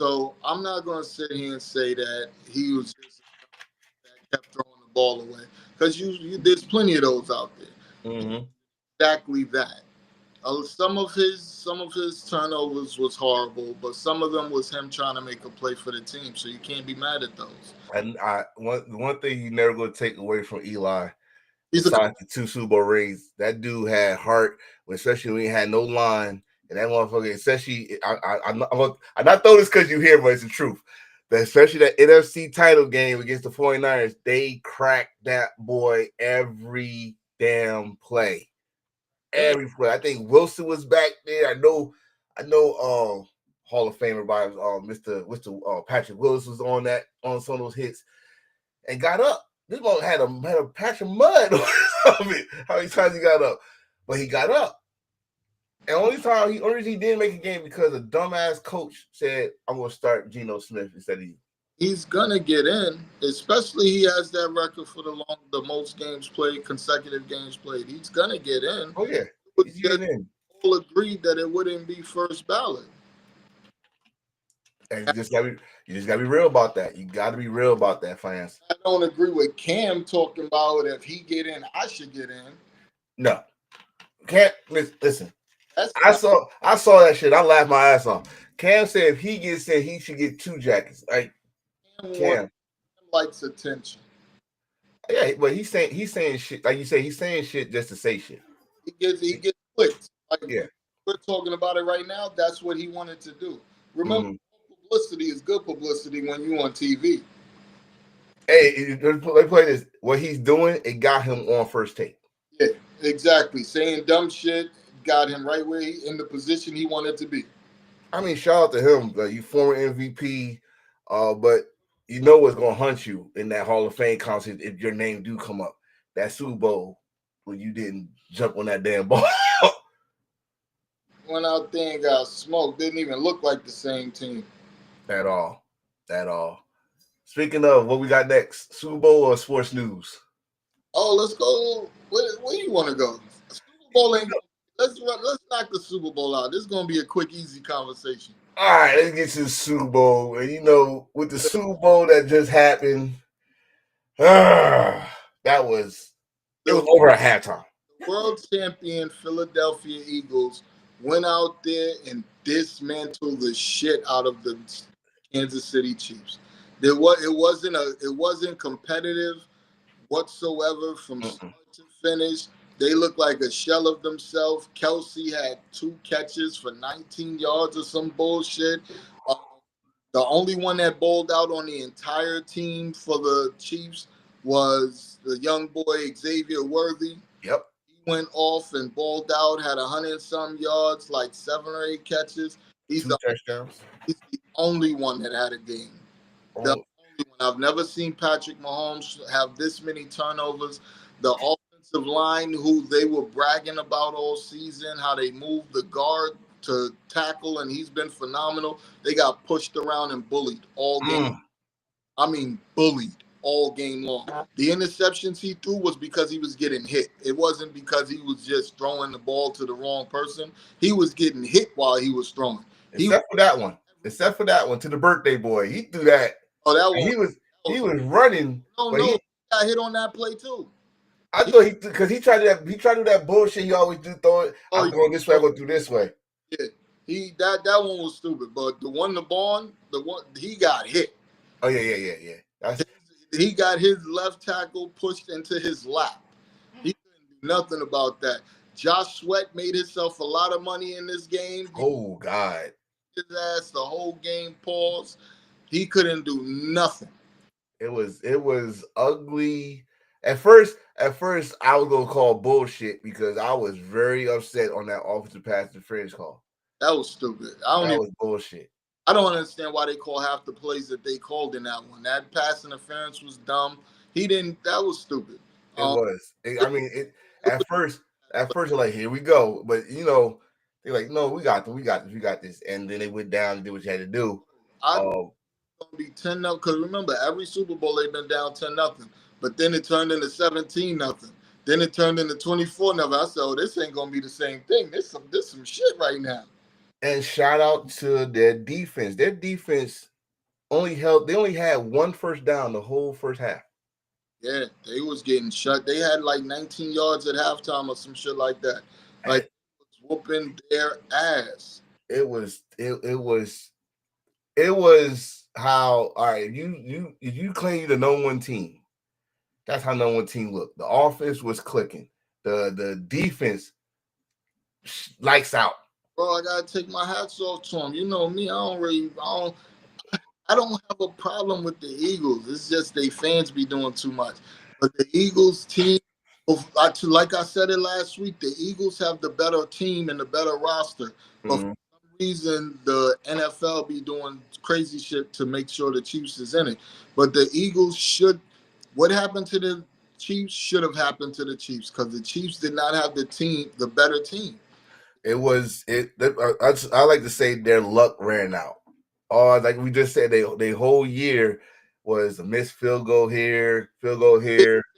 So I'm not going to sit here and say that he was just that kept throwing the ball away, because there's plenty of those out there. Mm-hmm. Exactly that. Some of his turnovers was horrible, but some of them was him trying to make a play for the team. So you can't be mad at those. And one thing you never going to take away from Eli, He's besides the 2 Super Bowl rings, that dude had heart, especially when he had no line. And that motherfucker, especially, I'm not throwing this because you here, but it's the truth. Especially that NFC title game against the 49ers, they cracked that boy every damn play. Every play. I think Wilson was back there. I know Hall of Famer by Mr. Patrick Willis was on some of those hits and got up. This one had a patch of mud on it. How many times he got up? But he got up. And only reason he didn't make a game because a dumbass coach said, I'm gonna start Geno Smith instead of you. He's gonna get in, especially he has that record for the most games played, consecutive games played. He's gonna get in. Oh yeah, he's getting in. All agreed that it wouldn't be first ballot. And you just gotta be real about that. You gotta be real about that, fans. I don't agree with Cam talking about if he get in, I should get in. No, can't listen. I saw that shit. I laughed my ass off. Cam said if he gets in, he should get 2 jackets. Like Cam likes attention. Yeah, but he's saying shit. Like you say, he's saying shit just to say shit. He gets clicks. Like, yeah, we're talking about it right now. That's what he wanted to do. Remember, publicity is good publicity when you're on TV. Hey, let's play this. What he's doing, it got him on First Take. Yeah, exactly. Saying dumb shit got him right where in the position he wanted to be. I mean, shout out to him. You former MVP, but you know what's gonna hunt you in that Hall of Fame concert if your name do come up. That Super Bowl when you didn't jump on that damn ball. Went out there and got smoked. Didn't even look like the same team. At all. Speaking of, what we got next? Super Bowl or sports news? Oh, let's go. Where you want to go? Super Bowl ain't. Let's knock the Super Bowl out. This is gonna be a quick, easy conversation. All right, let's get to the Super Bowl. And with the Super Bowl that just happened, it was over at halftime. World champion Philadelphia Eagles went out there and dismantled the shit out of the Kansas City Chiefs. It wasn't competitive whatsoever from start to finish. They looked like a shell of themselves. Kelsey had 2 catches for 19 yards or some bullshit. The only one that bowled out on the entire team for the Chiefs was the young boy Xavier Worthy. Yep. He went off and bowled out, had 100-some yards, like 7 or 8 catches. He's 2 touchdowns. He's the only one that had a game. The only one. I've never seen Patrick Mahomes have this many turnovers. The offensive line, who they were bragging about all season, how they moved the guard to tackle, and he's been phenomenal. They got pushed around and bullied all game. I mean, bullied all game long. The interceptions he threw was because he was getting hit. It wasn't because he was just throwing the ball to the wrong person. He was getting hit while he was throwing. Except for that one to the birthday boy. He threw that. Oh, that one. He was running. No, he got hit on that play too. I thought because he tried to do that bullshit he always do. Throw it. I'm going this way. I'm going through this way. Yeah, that one was stupid. But the one he got hit. Oh yeah. He got his left tackle pushed into his lap. He couldn't do nothing about that. Josh Sweat made himself a lot of money in this game. Oh God. His ass the whole game paused. He couldn't do nothing. It was ugly. At first, I was gonna call bullshit because I was very upset on that offensive pass interference call. That was stupid. That was bullshit. I don't understand why they call half the plays that they called in that one. That pass interference was dumb. That was stupid. It was. At first, like, here we go. But they're like, no, we got this. And then they went down and did what you had to do. Gonna be 10-0 because remember every Super Bowl they've been down 10-0, but then it turned into 17-0. Then it turned into 24-0. I said, oh, this ain't gonna be the same thing. This some shit right now. And shout out to their defense. Their defense only had one first down the whole first half. Yeah, they was getting shut. They had like 19 yards at halftime or some shit like that. Like whooping their ass. It was how, all right, if you claim you're the number one team, that's how number one team looked. The offense was clicking. The defense lights out. Bro, I gotta take my hats off to him. You know me, I don't have a problem with the Eagles. It's just they fans be doing too much. But the Eagles team, like I said it last week, the Eagles have the better team and the better roster. But for some reason, the NFL be doing crazy shit to make sure the Chiefs is in it. But the Eagles what happened to the Chiefs should have happened to the Chiefs because the Chiefs did not have the better team. I like to say their luck ran out. Like we just said, they whole year was a missed field goal here. They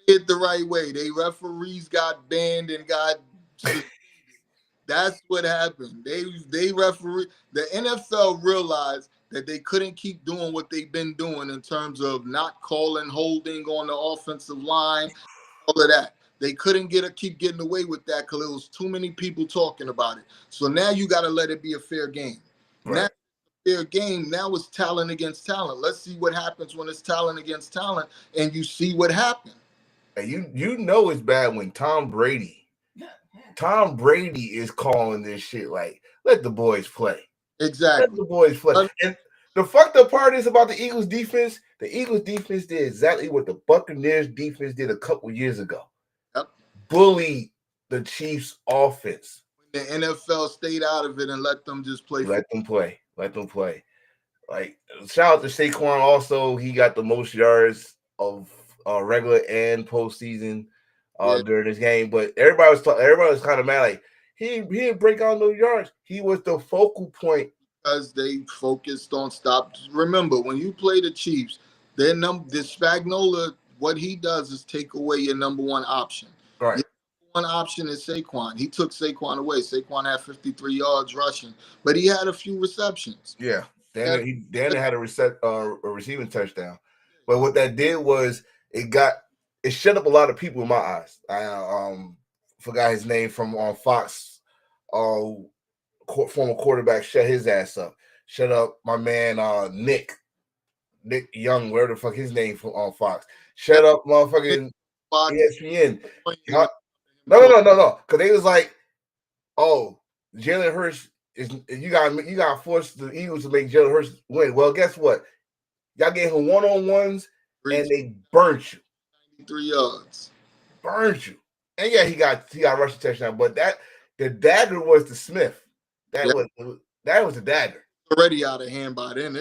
did the right way. They referees got banned and got. That's what happened. They referee. The NFL realized that they couldn't keep doing what they've been doing in terms of not calling holding on the offensive line, all of that. They couldn't keep getting away with that because there was too many people talking about it. So now you got to let it be a fair game. Right. Fair game. Now it's talent against talent. Let's see what happens when it's talent against talent, and you see what happened. And you know it's bad when Tom Brady is calling this shit like, let the boys play. Exactly. Let the boys play. And the fucked up part is about the Eagles defense. The Eagles defense did exactly what the Buccaneers defense did a couple years ago. Yep. Bully the Chiefs offense. The NFL stayed out of it and let them just play. Let them play. Like, shout out to Saquon also. He got the most yards of regular and postseason during this game. But everybody was kind of mad. Like, he didn't break out no yards. He was the focal point. Because they focused on stop. Remember, when you play the Chiefs, this Spagnuolo, what he does is take away your number one option. Right. One option is Saquon. He took Saquon away. Saquon had 53 yards rushing, but he had a few receptions. Yeah. Dan had a receiving touchdown. But what that did was it shut up a lot of people in my eyes. I forgot his name from on Fox. Former quarterback shut his ass up. Shut up my man Nick Young, where the fuck his name from on Fox. Shut up motherfucking ESPN. No. Because they was like, oh, Jalen Hurts you got to force the Eagles to make Jalen Hurts win. Well, guess what? Y'all gave him one-on-ones and they burnt you. 3 yards. Burnt you. And yeah, he got rushing touchdown, but the dagger was the Smith. That was the dagger. Already out of hand by then.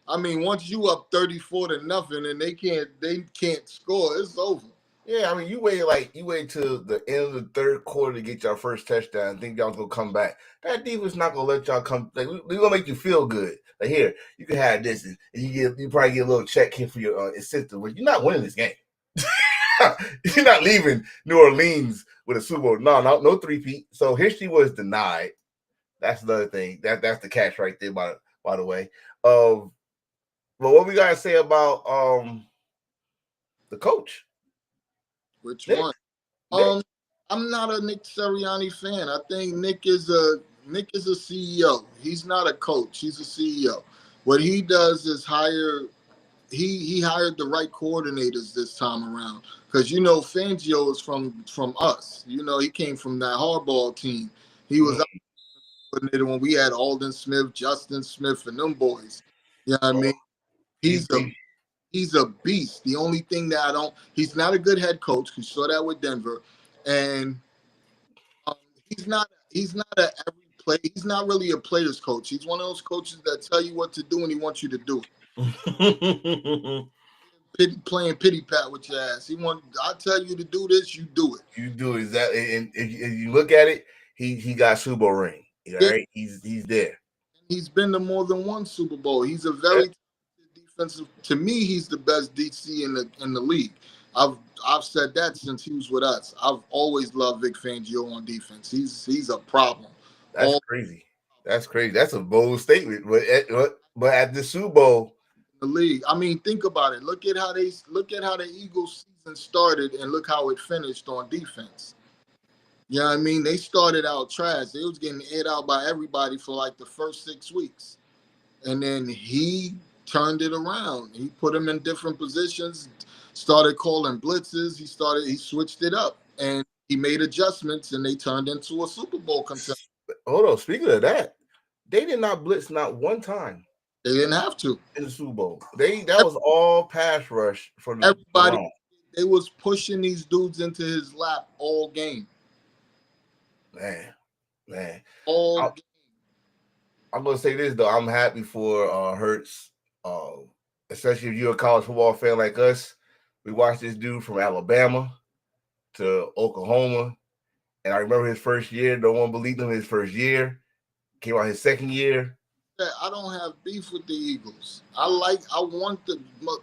Once you up 34-0 and they can't score, it's over. Yeah, you wait till the end of the third quarter to get your first touchdown and think y'all's gonna come back. That defense not gonna let y'all come. Like, we're gonna make you feel good. Like, here, you can have this, and you probably get a little check here for your assistant. But you're not winning this game. You're not leaving New Orleans with a Super Bowl. No three-peat. So history was denied. That's another thing. That's the catch right there. By the way, but what we gotta say about the coach? Which one? I'm not a Nick Sirianni fan. I think Nick is Nick is a CEO. He's not a coach. He's a CEO. What he does is he hired the right coordinators this time around, because Fangio is from us. He came from that hardball team. He was our coordinator when we had Alden Smith, Justin Smith, and them boys. You know what I mean? He's a beast. The only thing that he's not a good head coach. We saw that with Denver, and he's not a every play. He's not really a player's coach. He's one of those coaches that tell you what to do and he wants you to do it. Playing pity pat with your ass. I tell you to do this, you do it. You do exactly. And if you look at it, he got Super Bowl ring. Right? He's there. He's been to more than one Super Bowl. He's a very defensive. To me, he's the best DC in the league. I've said that since he was with us. I've always loved Vic Fangio on defense. He's a problem. That's crazy. That's crazy. That's a bold statement. But at the Super Bowl, the league. I mean, think about it. Look at how the Eagles season started and look how it finished on defense. You know what I mean? They started out trash. They was getting aired out by everybody for like the first 6 weeks. And then he turned it around. He put them in different positions, started calling blitzes. He switched it up and he made adjustments and they turned into a Super Bowl contender. Hold on. Speaking of that, they did not blitz not one time. They didn't have to in the Super Bowl. That was all pass rush for everybody. They was pushing these dudes into his lap all game. Man. Game. I'm gonna say this though. I'm happy for Hurts, especially if you're a college football fan like us. We watched this dude from Alabama to Oklahoma, and I remember his first year. No one believed him his first year. Came out his second year. I don't have beef with the Eagles. I want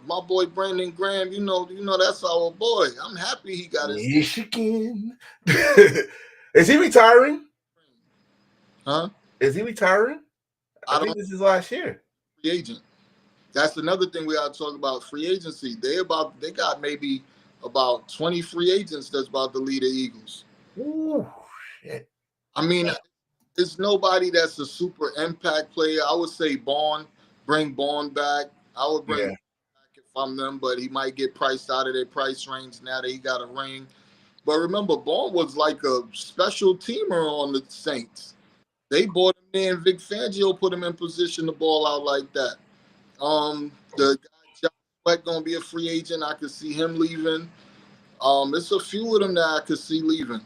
my boy Brandon Graham. You know that's our boy. I'm happy he got his Michigan. Is he retiring? Huh? Is he retiring? I think this is last year. Free agent. That's another thing we got to talk about. Free agency. They got maybe about 20 free agents that's about to lead the Eagles. Ooh, shit. I mean, there's nobody that's a super impact player. I would say bring Bond back. I would bring him back if I'm them, but he might get priced out of their price range now that he got a ring. But remember, Bond was like a special teamer on the Saints. They bought him in. Vic Fangio put him in position to ball out like that. The guy Josh Sweat gonna be a free agent. I could see him leaving. It's a few of them that I could see leaving.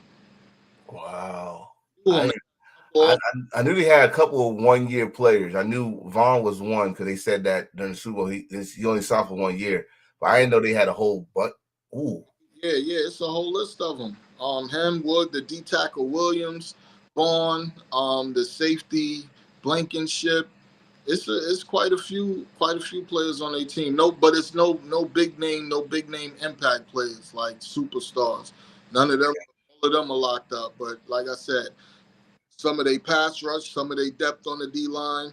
Wow. I knew they had a couple of one-year players. I knew Vaughn was one because they said that during the Super Bowl he only signed for 1 year. But I didn't know they had a whole ooh. Yeah, it's a whole list of them. Him, Wood, the D tackle Williams, Vaughn, the safety Blankenship. It's quite a few players on their team. But it's no big name impact players like superstars. None of them. All of them are locked up. But like I said, some of their pass rush, some of their depth on the D line.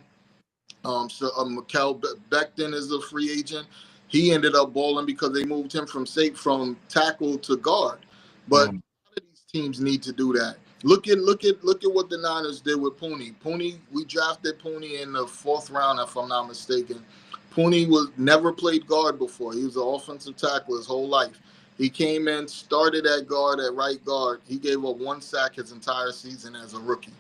Mikael Becton is a free agent. He ended up balling because they moved him from tackle to guard. But a lot of these teams need to do that. Look at what the Niners did with Pooney. We drafted Pooney in the 4th round, if I'm not mistaken. Pooney never played guard before. He was an offensive tackle his whole life. He came in, started at right guard. He gave up 1 sack his entire season as a rookie.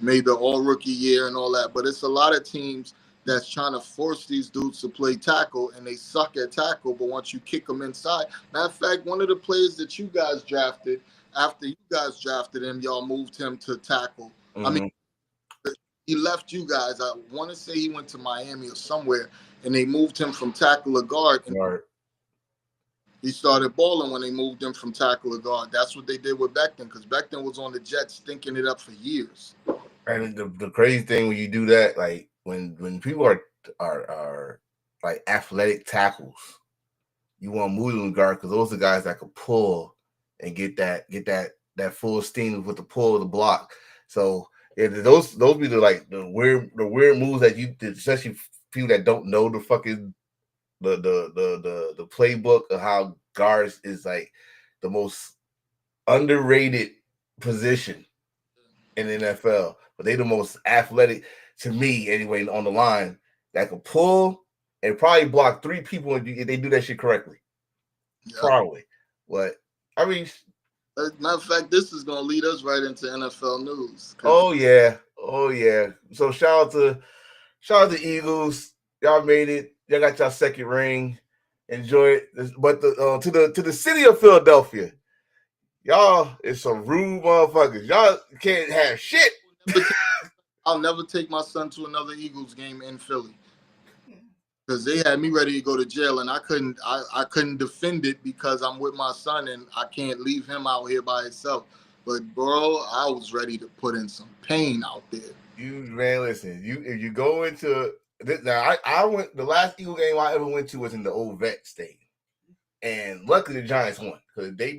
Made the all-rookie year and all that. But it's a lot of teams that's trying to force these dudes to play tackle, and they suck at tackle, but once you kick them inside. Matter of fact, one of the players that you guys drafted, after you guys drafted him, y'all moved him to tackle. Mm-hmm. I mean, he left you guys. I want to say he went to Miami or somewhere, and they moved him from tackle to guard. And he started balling when they moved him from tackle to guard. That's what they did with Becton, because Becton was on the Jets stinking it up for years. And the crazy thing when you do that, like when people are like athletic tackles, you want to move them guard because those are guys that can pull and get that full steam with the pull of the block. So those be the weird moves that you did, especially people that don't know the fucking the playbook of how guards is like the most underrated position in the NFL. but they the most athletic to me anyway on the line that can pull and probably block 3 people if they do that shit correctly. Yeah. Probably. But I mean, as a matter of fact, this is gonna lead us right into NFL news. Oh yeah. So shout out to Eagles. Y'all made it. Y'all got y'all second ring. Enjoy it. But to the city of Philadelphia, y'all is some rude motherfuckers. Y'all can't have shit. I'll never take my son to another Eagles game in Philly because they had me ready to go to jail, and I couldn't defend it because I'm with my son and I can't leave him out here by himself. But bro, I was ready to put in some pain out there. Listen. If you go into this, now I went. The last Eagle game I ever went to was in the old Vet Stadium, and luckily the Giants won because they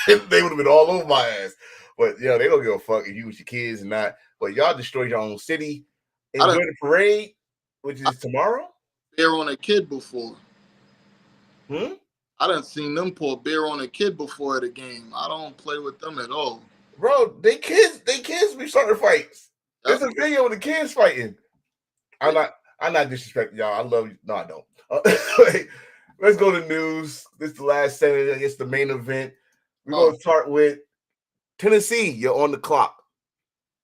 they would have been all over my ass. But they don't give a fuck if you with your kids or not. But y'all destroyed your own city. Enjoy the parade, which is tomorrow. Beer on a kid before. I done seen them pour beer on a kid before at a game. I don't play with them at all. Bro, they kids be starting fights. There's a video of the kids fighting. I'm not disrespecting y'all. I love you. No, I don't. Let's go to news. This is the last segment. It's the main event. We're going to start with Tennessee. You're on the clock.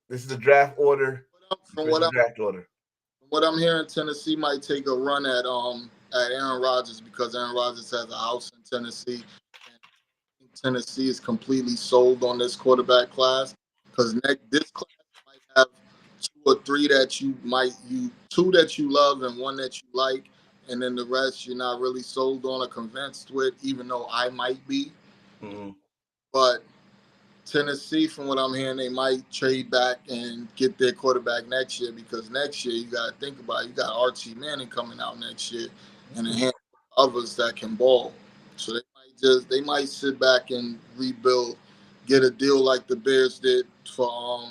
This is the draft order. From what I'm hearing, Tennessee might take a run at Aaron Rodgers because Aaron Rodgers has a house in Tennessee. And Tennessee is completely sold on this quarterback class because this class might have 2 or 3 two that you love and 1 that you like, and then the rest you're not really sold on or convinced with, even though I might be. Mm-hmm. But Tennessee, from what I'm hearing, they might trade back and get their quarterback next year because next year you got to think about it. You got Archie Manning coming out next year and a handful of others that can ball. So they might sit back and rebuild, get a deal like the Bears did for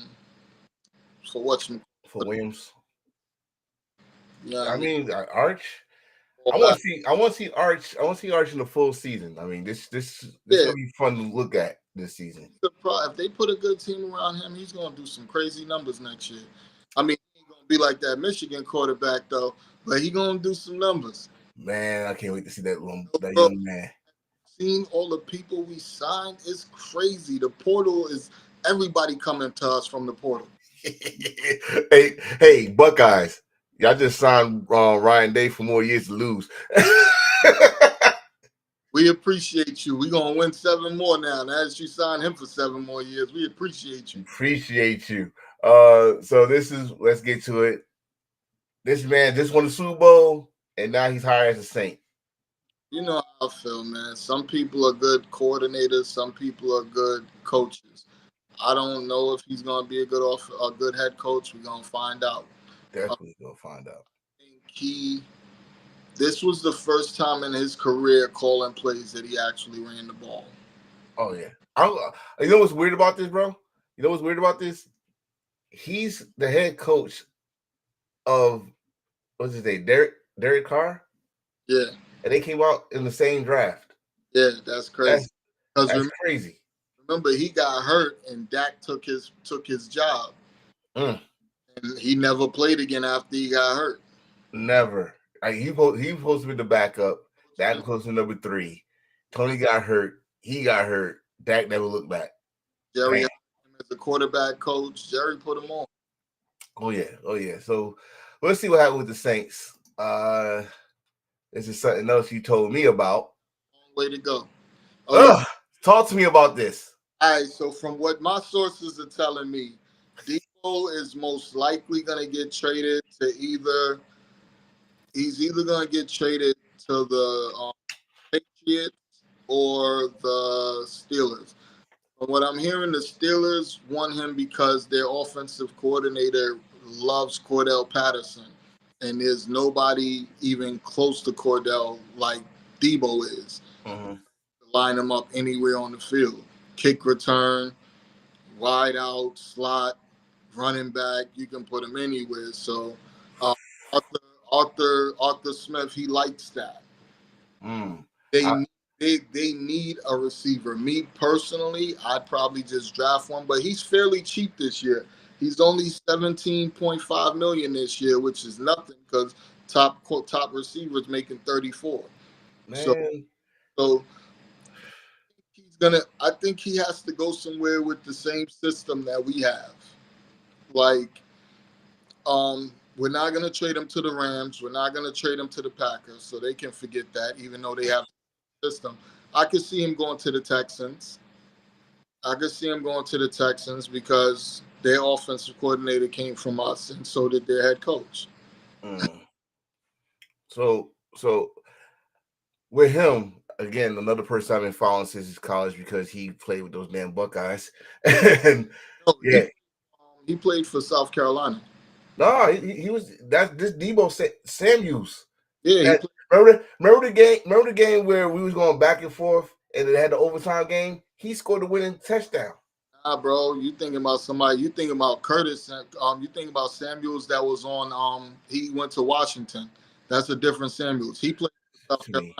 Williams. Yeah, I mean Arch. I want to see Arch. I want to see Arch in the full season. I mean, this gonna be fun to look at this season. If they put a good team around him, he's gonna do some crazy numbers next year. I mean, he ain't gonna be like that Michigan quarterback though, but he gonna do some numbers. Man, I can't wait to see that young man. Seeing all the people we signed is crazy. The portal is everybody coming to us from the portal. Hey, Buckeyes. Y'all just signed Ryan Day for more years to lose. We appreciate you. We're going to win 7 more now. Now that you signed him for 7 more years, we appreciate you. So let's get to it. This man just won the Super Bowl, and now he's hired as a Saint. You know how I feel, man. Some people are good coordinators. Some people are good coaches. I don't know if he's going to be a good head coach. We're going to find out. Definitely going to find out. I think this was the first time in his career calling plays that he actually ran the ball. Oh, yeah. You know what's weird about this, bro? You know what's weird about this? He's the head coach of, what's his name, Derek Carr? Yeah. And they came out in the same draft. Yeah, that's crazy. That's crazy. Remember, he got hurt, and Dak took his job. And he never played again after he got hurt. Never. He supposed to be the backup. Dak was supposed to be number 3. Tony got hurt. He got hurt. Dak never looked back. Jerry, as a quarterback coach, Jerry put him on. Oh yeah. So let's see what happened with the Saints. This is something else you told me about. Way to go. Talk to me about this. All right. So from what my sources are telling me, Debo is most likely going to get traded to he's either going to get traded to the Patriots or the Steelers. From what I'm hearing, the Steelers want him because their offensive coordinator loves Cordell Patterson, and there's nobody even close to Cordell like Debo is. Mm-hmm. Line him up anywhere on the field. Kick return, wide out, slot, running back. You can put him anywhere. So Arthur Smith, he likes that. They need a receiver. Me personally, I'd probably just draft one, but he's fairly cheap this year. He's only 17.5 million this year, which is nothing because top receivers making 34. So Man, so he's gonna. I think he has to go somewhere with the same system that we have. Like, we're not gonna trade him to the Rams. We're not gonna trade him to the Packers, so they can forget that. Even though they have the system, I could see him going to the Texans. I could see him going to the Texans because their offensive coordinator came from us, and so did their head coach. mm. So with him again, another person I've been following since his college because he played with those damn Buckeyes. And No, yeah, he played for South Carolina. no, he was that's this Debo Samuels. Yeah, he That, played. remember the game? Remember the game where we was going back and forth, and it had the overtime game. He scored the winning touchdown. Nah, bro, you thinking about somebody? You thinking about Curtis? You thinking about Samuels that was on? He went to Washington. That's a different Samuels. He played for South To me,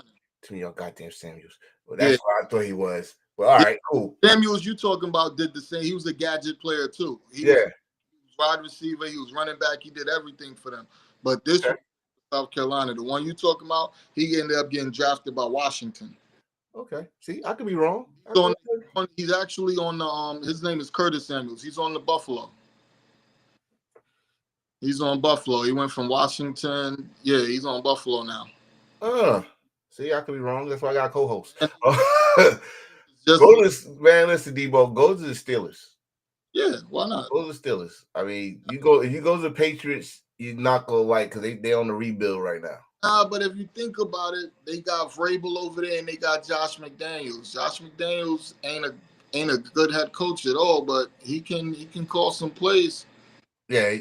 Carolina. your goddamn Samuels. Well, Yeah, that's what I thought he was. Well, all yeah. right, cool. Samuels, you talking about did the same? He was a gadget player too. He was Yeah. wide receiver. He was running back. He did everything for them. But this Okay. was South Carolina. The one you talking about, he ended up getting drafted by Washington. Okay. See, I could be wrong. So he's actually on the his name is Curtis Samuels. He's on the Buffalo. He's on Buffalo. He went from Washington. Yeah, he's on Buffalo now. See, I could be wrong. That's why I got a co-host. Just, Go to man, listen, Debo. Go to the Steelers. yeah, why not? Go to the Steelers. I mean, if you go to the Patriots, you're not gonna like because they're on the rebuild right now. But if you think about it, they got Vrabel over there and they got Josh McDaniels. Josh McDaniels ain't a good head coach at all, but he can call some plays. Yeah,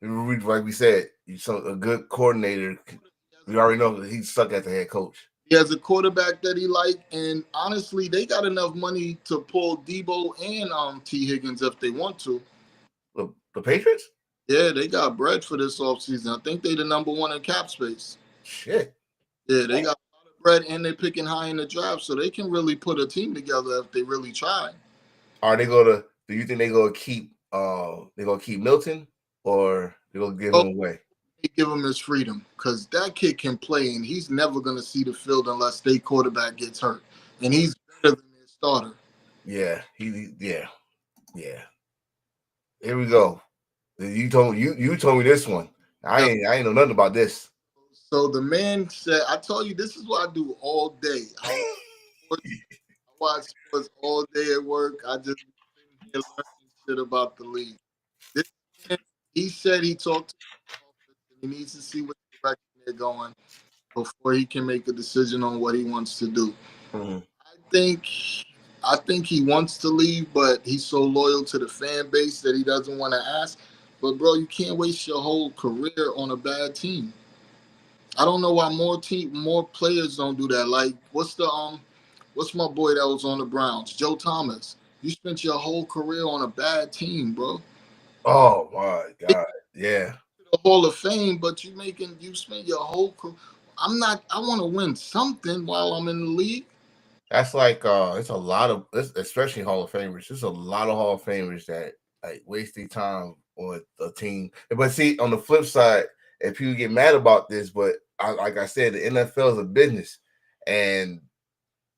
like we said, he's a good coordinator. We already know that he's stuck as the head coach. He has a quarterback that he like, and honestly, they got enough money to pull Debo and T. Higgins if they want to. The Patriots? Yeah, they got bread for this offseason. I think they the number one in cap space. Shit. Yeah, they got a lot of bread, and they're picking high in the draft, so they can really put a team together if they really try. Are they going to? Do you think they're going to keep? They're going to keep Milton, or they're going to give him away? They give him his freedom because that kid can play, and he's never going to see the field unless their quarterback gets hurt, and he's better than their starter. Yeah, yeah. Here we go. You told me this one. I ain't know nothing about this. So the man said, "I told you this is what I do all day. I watch sports all day at work. I just learn shit about the league." This man, he said he talked to the he needs to see what direction they're going before he can make a decision on what he wants to do. Mm-hmm. I think he wants to leave, but he's so loyal to the fan base that he doesn't want to ask. But bro, you can't waste your whole career on a bad team. I don't know why more players don't do that. Like, what's my boy that was on the Browns? Joe Thomas. You spent your whole career on a bad team, bro. Oh my God. Yeah. The Hall of Fame, but you spent your whole career. I want to win something while I'm in the league. That's like it's a lot of, especially Hall of Famers. There's a lot of Hall of Famers that like waste their time on a team. But see, on the flip side, if people get mad about this, but like I said, the NFL is a business, and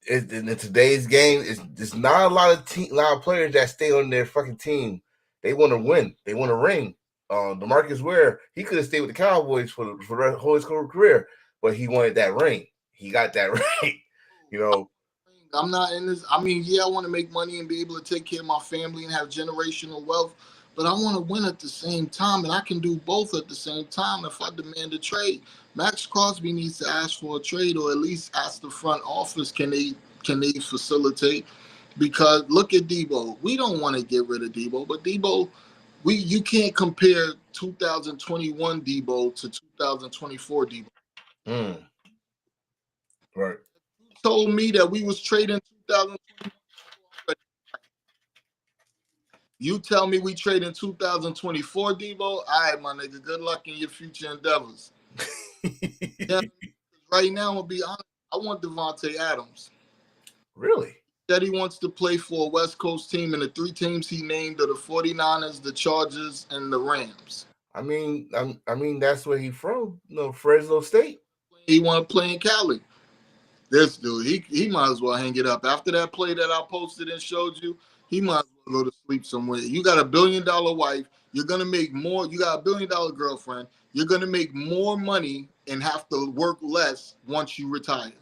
in today's game, it's not a lot of players that stay on their fucking team. They want to win. They want to ring. DeMarcus Ware, he could have stayed with the Cowboys for the whole his career, but he wanted that ring. He got that ring. You know. I'm not in this. I mean, yeah, I want to make money and be able to take care of my family and have generational wealth, but I want to win at the same time, and I can do both at the same time if I demand a trade. Max Crosby needs to ask for a trade, or at least ask the front office, can they facilitate? Because look at Debo. We don't want to get rid of Debo, but Debo, you can't compare 2021 Debo to 2024 Debo. Right. Told me that we was trading 2021. You tell me we trade in 2024, Debo. All right, my nigga. Good luck in your future endeavors. Yeah, right now, I'm gonna be honest. I want Devontae Adams. Really? Said he wants to play for a West Coast team, and the 3 teams he named are the 49ers, the Chargers, and the Rams. I mean that's where he from, Fresno State. He want to play in Cali. This dude, he might as well hang it up. After that play that I posted and showed you, he might as well go to sleep somewhere. You got $1 billion wife. You're gonna make more. You got $1 billion girlfriend. You're gonna make more money and have to work less once you retire.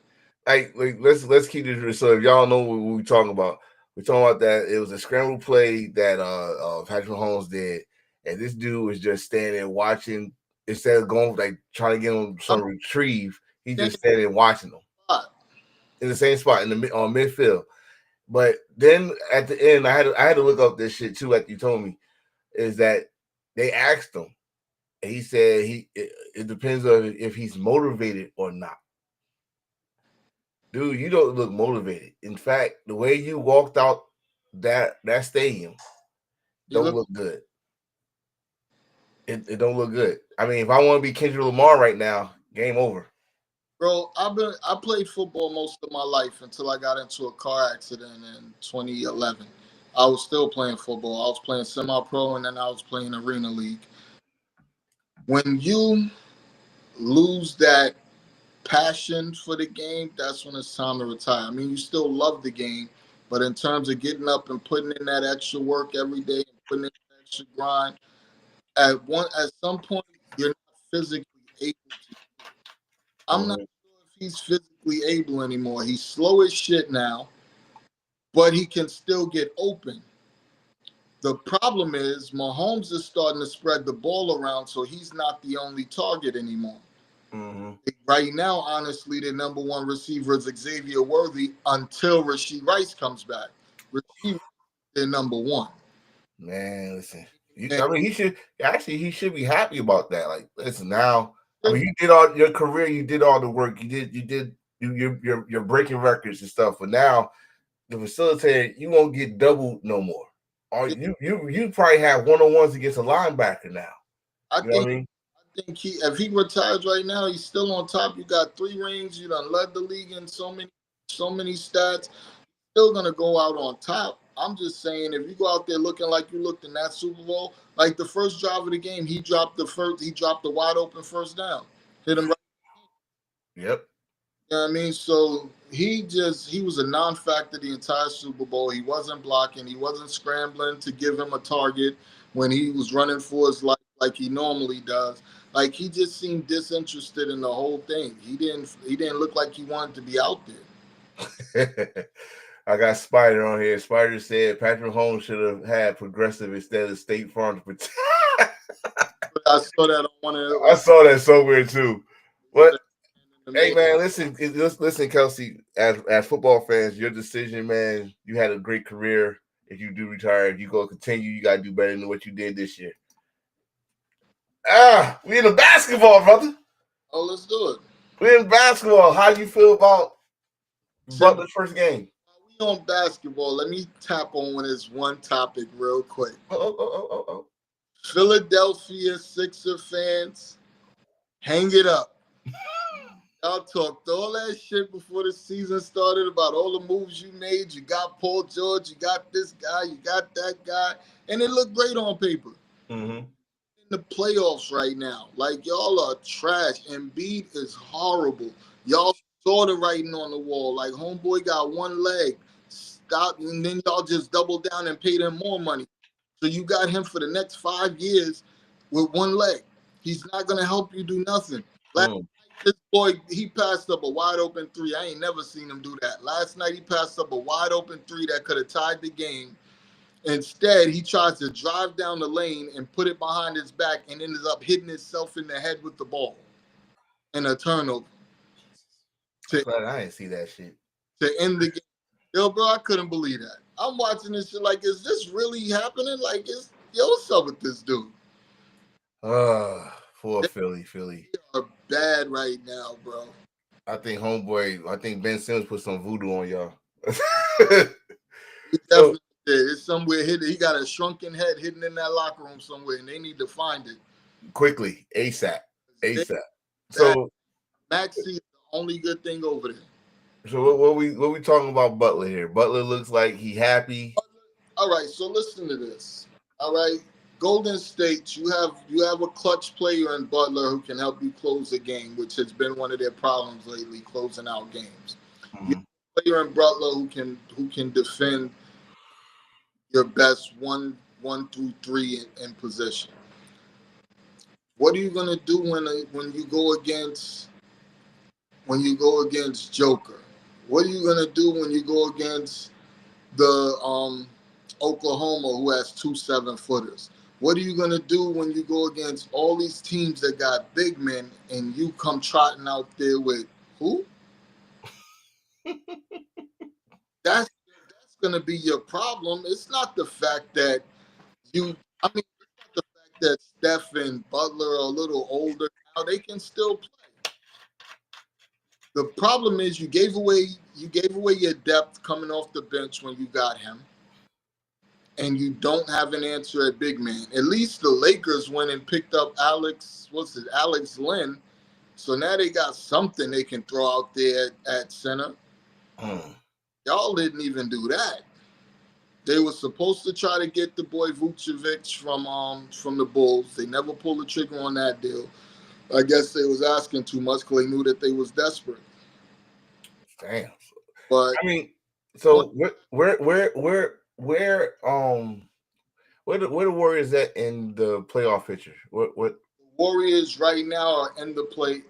Like let's keep this. So if y'all know what we're talking about that it was a scramble play that Patrick Mahomes did, and this dude was just standing there watching instead of going like trying to get him some retrieve. He just standing watching them in the same spot on midfield. But then at the end, I had to look up this shit too. Like you told me, is that they asked him, and he said it depends on if he's motivated or not. Dude, you don't look motivated. In fact, the way you walked out that stadium don't look good. It don't look good. I mean, if I want to be Kendrick Lamar right now, game over. Bro, I played football most of my life until I got into a car accident in 2011. I was still playing football. I was playing semi-pro, and then I was playing arena league. When you lose that passion for the game, that's when it's time to retire. I mean, you still love the game, but in terms of getting up and putting in that extra work every day and putting in that extra grind, at some point you're not physically able to. I'm not sure if he's physically able anymore. He's slow as shit now, but he can still get open. The problem is Mahomes is starting to spread the ball around, so he's not the only target anymore. Mm-hmm. Right now, honestly, the number 1 receiver is Xavier Worthy until Rashee Rice comes back. Rashee is number 1. Man, listen. I mean, he should be happy about that. Like, listen, now, I mean, you did all your career, you did all the work, you're breaking records and stuff, but now the facilitator, you won't get double no more. Or you probably have one-on-ones against a linebacker now. I think if he retires right now, he's still on top. You got 3 rings. You done led the league in so many stats. Still gonna go out on top. I'm just saying, if you go out there looking like you looked in that Super Bowl, like the first drive of the game, he dropped the wide open first down, hit him right. Yep. You know what I mean? So he was a non-factor the entire Super Bowl. He wasn't blocking. He wasn't scrambling to give him a target when he was running for his life like he normally does. Like, he just seemed disinterested in the whole thing. He didn't look like he wanted to be out there. I got Spider on here. Spider said Patrick Mahomes should have had Progressive instead of State Farm to protect. I saw that on one of I saw that somewhere too. But hey, man, listen, Kelsey. As football fans, your decision, man. You had a great career. If you do retire, if you go continue, you gotta do better than what you did this year. We in the basketball, brother. Oh, let's do it. We in basketball. How do you feel about Butler's first game? We on basketball. Let me tap on this one topic real quick. Oh. Philadelphia Sixer fans, hang it up. Y'all talked all that shit before the season started about all the moves you made. You got Paul George, you got this guy, you got that guy, and it looked great on paper. Mm-hmm. In the playoffs right now, like, y'all are trash. Embiid is horrible. Y'all saw the writing on the wall. Like, homeboy got one leg. Stop, and then y'all just doubled down and paid him more money. So you got him for the next 5 years with one leg. He's not gonna help you do nothing. This boy, he passed up a wide open 3. I ain't never seen him do that. Last night he passed up a wide open 3 that could have tied the game. Instead, he tries to drive down the lane and put it behind his back and ended up hitting himself in the head with the ball and a turnover. I didn't see that shit. To end the game. Yo, bro, I couldn't believe that. I'm watching this shit like, is this really happening? Like, what's up with this dude? Poor Philly. They are bad right now, bro. I think Ben Simmons put some voodoo on y'all. He definitely did. It's somewhere hidden. He got a shrunken head hidden in that locker room somewhere, and they need to find it. Quickly, ASAP. So Maxey is the only good thing over there. So what we talking about Butler here? Butler looks like he happy. All right, so listen to this. All right, Golden State, you have a clutch player in Butler who can help you close a game, which has been one of their problems lately, closing out games. You Mhm. have a player in Butler who can defend your best one through three in position. What are you gonna do when you go against Joker? What are you gonna do when you go against the Oklahoma, who has 2 7-footers? What are you gonna do when you go against all these teams that got big men and you come trotting out there with who? That's gonna be your problem. It's not the fact that you. I mean, it's not the fact that Steph and Butler are a little older now. They can still play. The problem is you gave away your depth coming off the bench when you got him, and you don't have an answer at big man. At least the Lakers went and picked up Alex Lynn. So now they got something they can throw out there at center. Mm. Y'all didn't even do that. They were supposed to try to get the boy Vucevic from the Bulls. They never pulled the trigger on that deal. I guess they was asking too much because they knew that they was desperate. Damn. But I mean, so where the Warriors at in the playoff picture? What? Warriors right now are in the play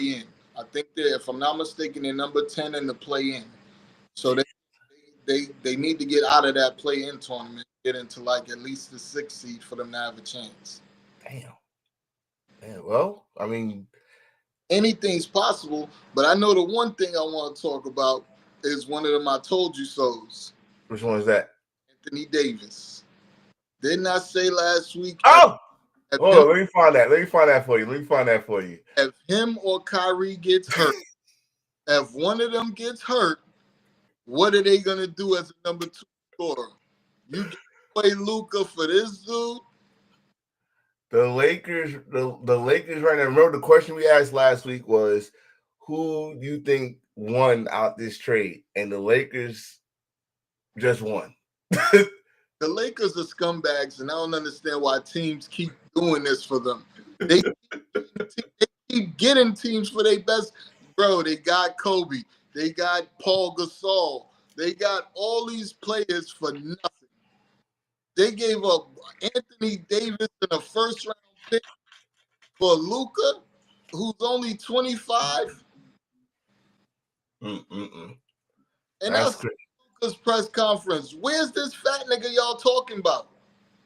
in. I think if I'm not mistaken, they're number 10 in the play in. So they need to get out of that play in tournament, get into like at least the 6th seed for them to have a chance. Damn. Well, I mean, anything's possible, but I know the one thing I want to talk about is one of them I told you so's. which one is that? Anthony Davis. Didn't I say last week? Oh, hold on, let me find that for you. If him or Kyrie gets hurt, if one of them gets hurt, what are they gonna do as a number 2 scorer? You play Luka for this dude? The Lakers right now. Remember the question we asked last week was, who you think won out this trade? And the Lakers just won. The Lakers are scumbags, and I don't understand why teams keep doing this for them. They keep getting teams for their best. Bro, they got Kobe. They got Paul Gasol. They got all these players for nothing. They gave up Anthony Davis in a first-round pick for Luka, who's only 25. And that's Luka's press conference. Where's this fat nigga y'all talking about?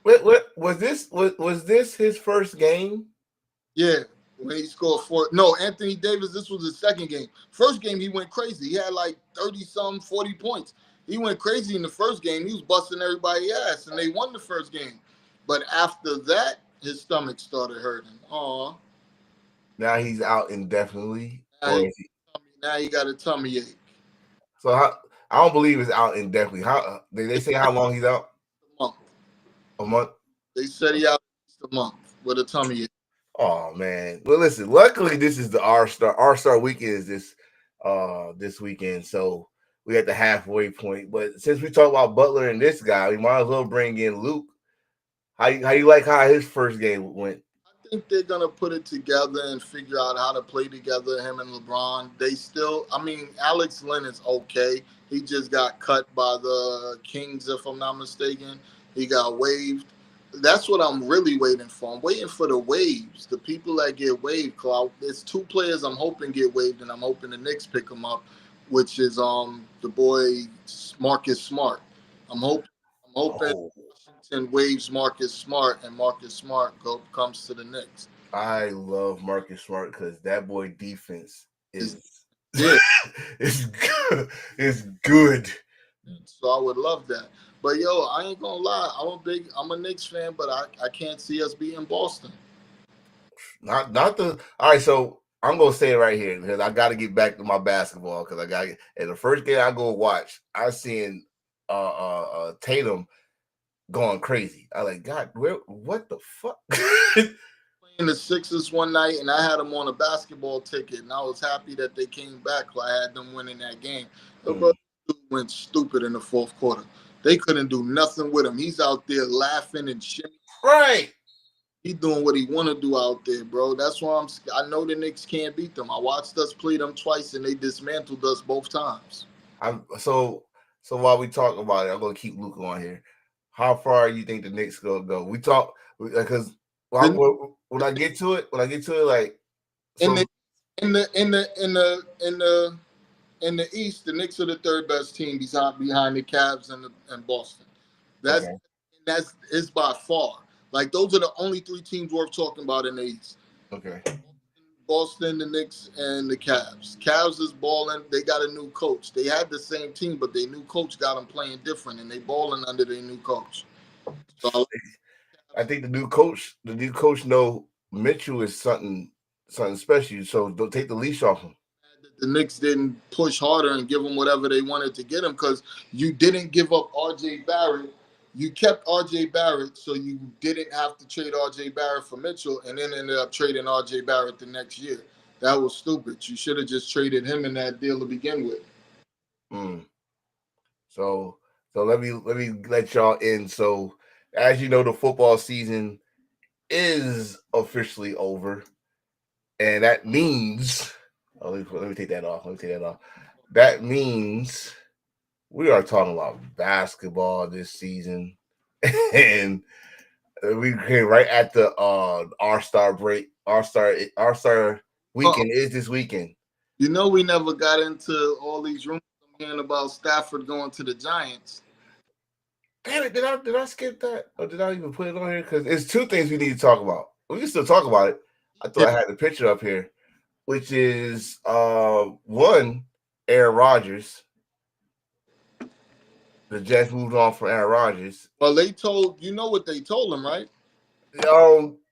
What was this? Was this his first game? Yeah, when he scored 4. No, Anthony Davis, this was his second game. First game, he went crazy. He had like 30-some, 40 points. He went crazy in the first game. He was busting everybody's ass, and they won the first game. But after that, his stomach started hurting. Aw. Now he's out indefinitely. Now he got a tummy ache. So I don't believe it's out indefinitely. How they say how long he's out? A month. They said he out a month with a tummy ache. Oh man. Well, listen. Luckily, this is the R-Star weekend is this weekend. So we at the halfway point. But since we talk about Butler and this guy, we might as well bring in Luke. How you like how his first game went? I think they're gonna put it together and figure out how to play together. Him and LeBron. Alex Lynn is okay. He just got cut by the Kings, if I'm not mistaken. He got waived. That's what I'm really waiting for. I'm waiting for the waves. The people that get waived. There's 2 players I'm hoping get waived, and I'm hoping the Knicks pick them up, which is the boy Marcus Smart. I'm hoping Washington waives Marcus Smart, and Marcus Smart comes to the Knicks. I love Marcus Smart because that boy defense is it's good. It's good. So I would love that. But yo, I ain't gonna lie. I'm a Knicks fan, but I can't see us beating Boston. All right. So I'm gonna say it right here because I got to get back to my basketball because and the first game I go watch, I seen Tatum going crazy. I like, God, what the fuck? Playing in the Sixers one night, and I had them on a basketball ticket, and I was happy that they came back. I had them winning that game. The brother went stupid in the fourth quarter. They couldn't do nothing with him. He's out there laughing and shit. Right. He doing what he want to do out there, bro. That's why I know the Knicks can't beat them. I watched us play them twice, and they dismantled us both times. So while we talk about it, I'm gonna keep Luke on here. How far you think the Knicks gonna go? We talk because when I get to it, like in the East, the Knicks are the third best team behind the Cavs and Boston. That's by far. Like, those are the only three teams worth talking about in the East. Okay. Boston, the Knicks, and the Cavs. Cavs is balling. They got a new coach. They had the same team, but their new coach got them playing different, and they balling under their new coach. So I think the new coach know Mitchell is something special. So don't take the leash off him. The Knicks didn't push harder and give him whatever they wanted to get him, because you didn't give up R.J. Barrett. You kept R.J. Barrett, so you didn't have to trade R.J. Barrett for Mitchell, and then ended up trading R.J. Barrett the next year. That was stupid. You should have just traded him in that deal to begin with. So let me let y'all in. So, as you know, the football season is officially over, and that means let me take that off. That means we are talking about basketball this season, and we came right at the All-Star break. All-Star weekend is this weekend. You know, we never got into all these rumors I'm hearing about Stafford going to the Giants. Damn it! Did I skip that, or did I even put it on here? Because it's two things we need to talk about. We can still talk about it. I thought I had the picture up here, which is one, Aaron Rodgers. The Jets moved on from Aaron Rodgers. Well, you know what they told him, right?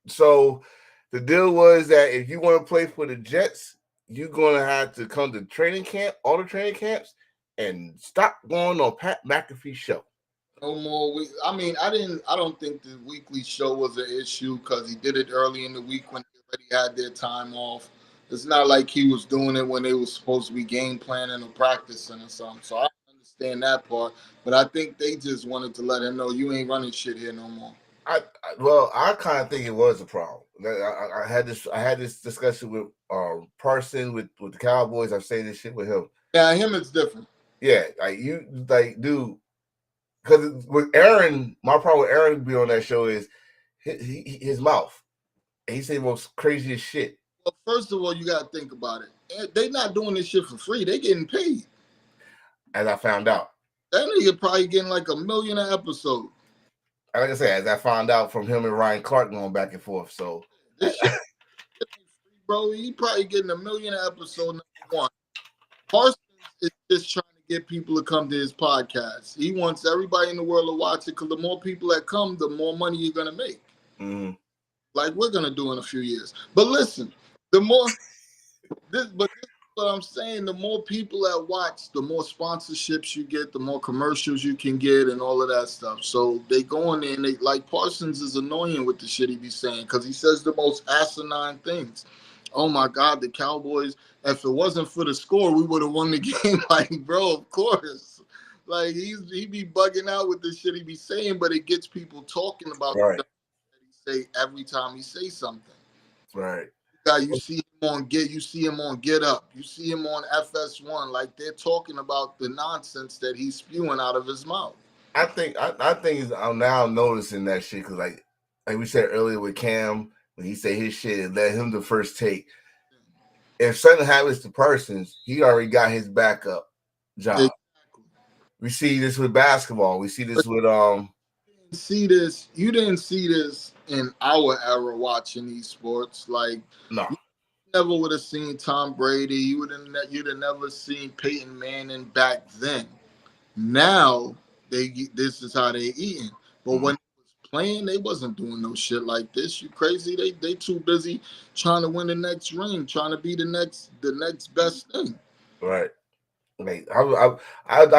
So the deal was that if you want to play for the Jets, you're gonna have to come to training camp, all the training camps, and stop going on Pat McAfee's show. No more. I don't think the weekly show was an issue, because he did it early in the week when they already had their time off. It's not like he was doing it when they were supposed to be game planning or practicing or something. So I understand that part, but I think they just wanted to let him know you ain't running shit here no more. I kind of think it was a problem. I had this discussion with Parson with the Cowboys. I'm saying this shit with him. Yeah, him it's different. Yeah, dude. Because with Aaron, my problem with Aaron being on that show is his mouth. He said the most craziest shit. Well, first of all, you got to think about it. They're not doing this shit for free. They getting paid. As I found out. That nigga probably getting like $1 million an episode. Like I said, as I found out from him and Ryan Clark going back and forth. So, this shit, bro, he probably getting $1 million an episode, number one. Parsons is just trying to get people to come to his podcast. He wants everybody in the world to watch it, because the more people that come, the more money you're going to make. Mm-hmm. Like we're going to do in a few years. But listen, this is what I'm saying, the more people that watch, the more sponsorships you get, the more commercials you can get, and all of that stuff. So they go in there, and like, Parsons is annoying with the shit he be saying, because he says the most asinine things. Oh my God, the Cowboys, if it wasn't for the score, we would have won the game. Like, bro, of course. Like, he be bugging out with the shit he be saying, but it gets people talking about right. the stuff that he say every time he say something. Right. You see him on Get Up, you see him on FS1, like they're talking about the nonsense that he's spewing out of his mouth. I think I'm now noticing that shit, because like we said earlier with Cam, when he say his shit and let him the first take. If something happens to Parsons, he already got his backup job. Exactly. We see this with basketball. We see this with You didn't see this in our era watching these sports. Like, no. You never would have seen Tom Brady. You'd have never seen Peyton Manning back then. Now this is how they eating. But when they was playing, they wasn't doing no shit like this. You crazy? They too busy trying to win the next ring, trying to be the next best thing. Right. Like I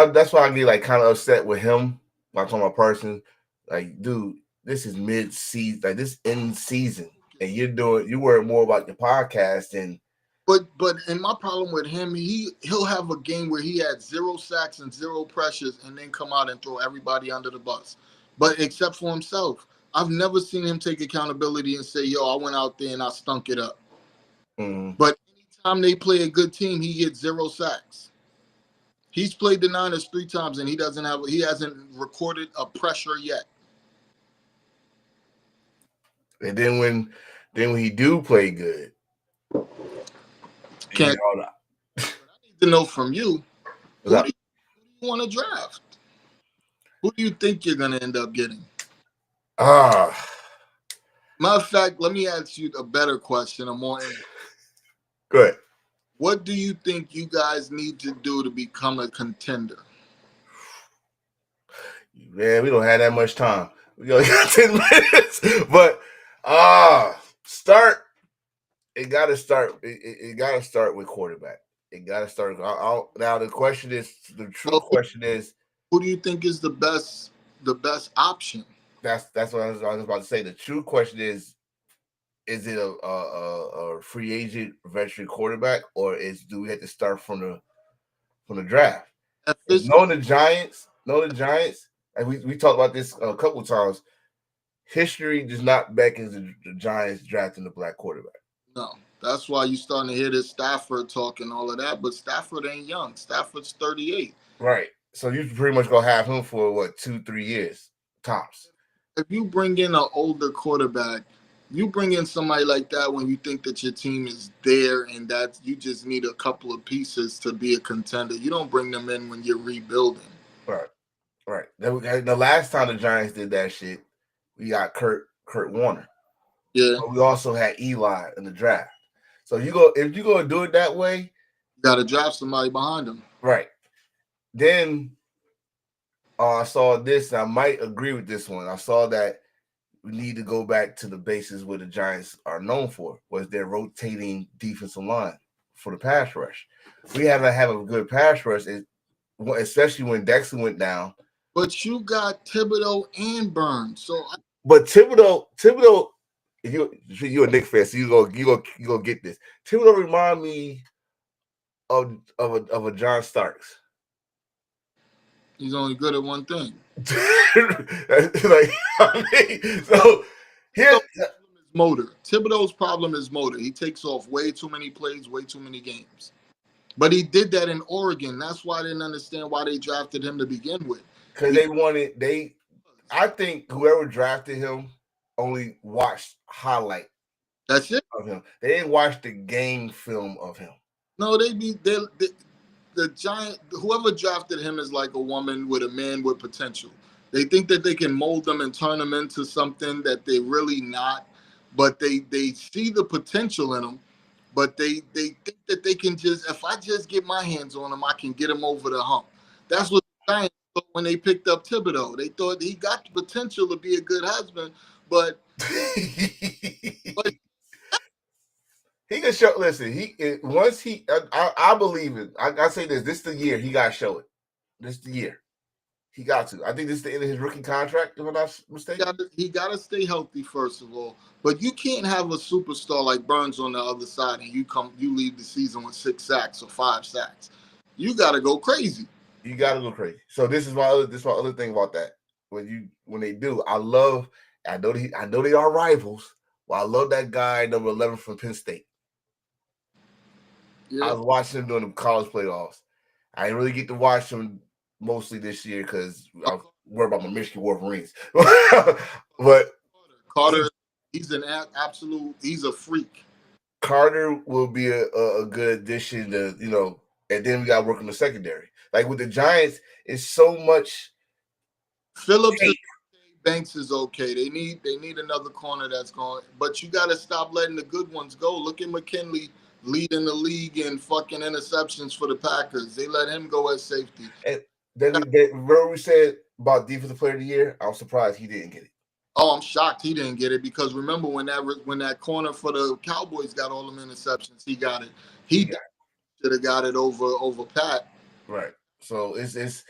that's why I get like kind of upset with him. When I'm talking about Parsons. Like, dude, this is mid-season. Like, this end season. and you worry more about your podcast and But and my problem with him, he'll have a game where he had 0 sacks and 0 pressures, and then come out and throw everybody under the bus. But except for himself, I've never seen him take accountability and say, "Yo, I went out there and I stunk it up." But anytime they play a good team, he gets 0 sacks. He's played the Niners 3 times, and he hasn't recorded a pressure yet. And then when he do play good, Can't. I need to know from you. Who do you want to draft? Who do you think you're gonna end up getting? Matter of fact, let me ask you a better question. Go ahead. What do you think you guys need to do to become a contender? Man, we don't have that much time. We only got 10 minutes. But start. It got to start. It got to start with quarterback. It got to start. Now the question is, the true question is, who do you think is the best option? That's what I was about to say. The true question is it a free agent veteran quarterback, or do we have to start from the draft? Knowing the Giants, and we talked about this a couple of times. History does not beckon the Giants drafting the black quarterback. No, that's why you're starting to hear this Stafford talk and all of that. But Stafford ain't young. Stafford's 38. Right. So you pretty much gonna have him for what, 2-3 years tops. If you bring in an older quarterback, you bring in somebody like that when you think that your team is there and that you just need a couple of pieces to be a contender. You don't bring them in when you're rebuilding. Right. The last time the Giants did that shit, we got Kurt Warner. Yeah. But we also had Eli in the draft. So if you go do it that way, you got to draft somebody behind him. Right. Then I saw this. I might agree with this one. I saw that we need to go back to the bases where the Giants are known for, was their rotating defensive line for the pass rush. We haven't had a good pass rush, especially when Dexter went down. But you got Thibodeau and Burns. But Thibodeau, you're a Knicks fan, so you go get this. Thibodeau remind me of a John Starks. He's only good at one thing. Motor. Thibodeau's problem is motor. He takes off way too many plays, way too many games. But he did that in Oregon. That's why I didn't understand why they drafted him to begin with. Because I think whoever drafted him only watched highlight. That's it. Of him. They didn't watch the game film of him. No, the Giant, whoever drafted him is like a woman with a man with potential. They think that they can mold them and turn them into something that they're really not, but they see the potential in them, but they think that they can if I just get my hands on them, I can get them over the hump. That's what the Giants thought when they picked up Thibodeau. They thought he got the potential to be a good husband, but he can show. Listen, I believe it. I say this is the year he got to show it. This is the year he got to. I think this is the end of his rookie contract. If I'm not mistaken, he got to stay healthy first of all. But you can't have a superstar like Burns on the other side and you leave the season with 6 sacks or 5 sacks. You got to go crazy. You got to go crazy. So this is my other thing about that. When they do, I know they are rivals. Well, I love that guy number 11 from Penn State. Yeah. I was watching him during the college playoffs. I didn't really get to watch him mostly this year because I was worried about my Michigan Wolverines. But Carter, he's he's a freak. Carter will be a good addition to, and then we got to work on the secondary. Like with the Giants, it's so much. Phillips Banks is okay. They need another corner that's going, but you got to stop letting the good ones go. Look at McKinley leading the league in fucking interceptions for the Packers. They let him go as safety. And then remember we said about defensive player of the year? I was surprised he didn't get it. Oh, I'm shocked he didn't get it because remember when that corner for the Cowboys got all them interceptions, he got it. He should have got it over Pat. Right. So it's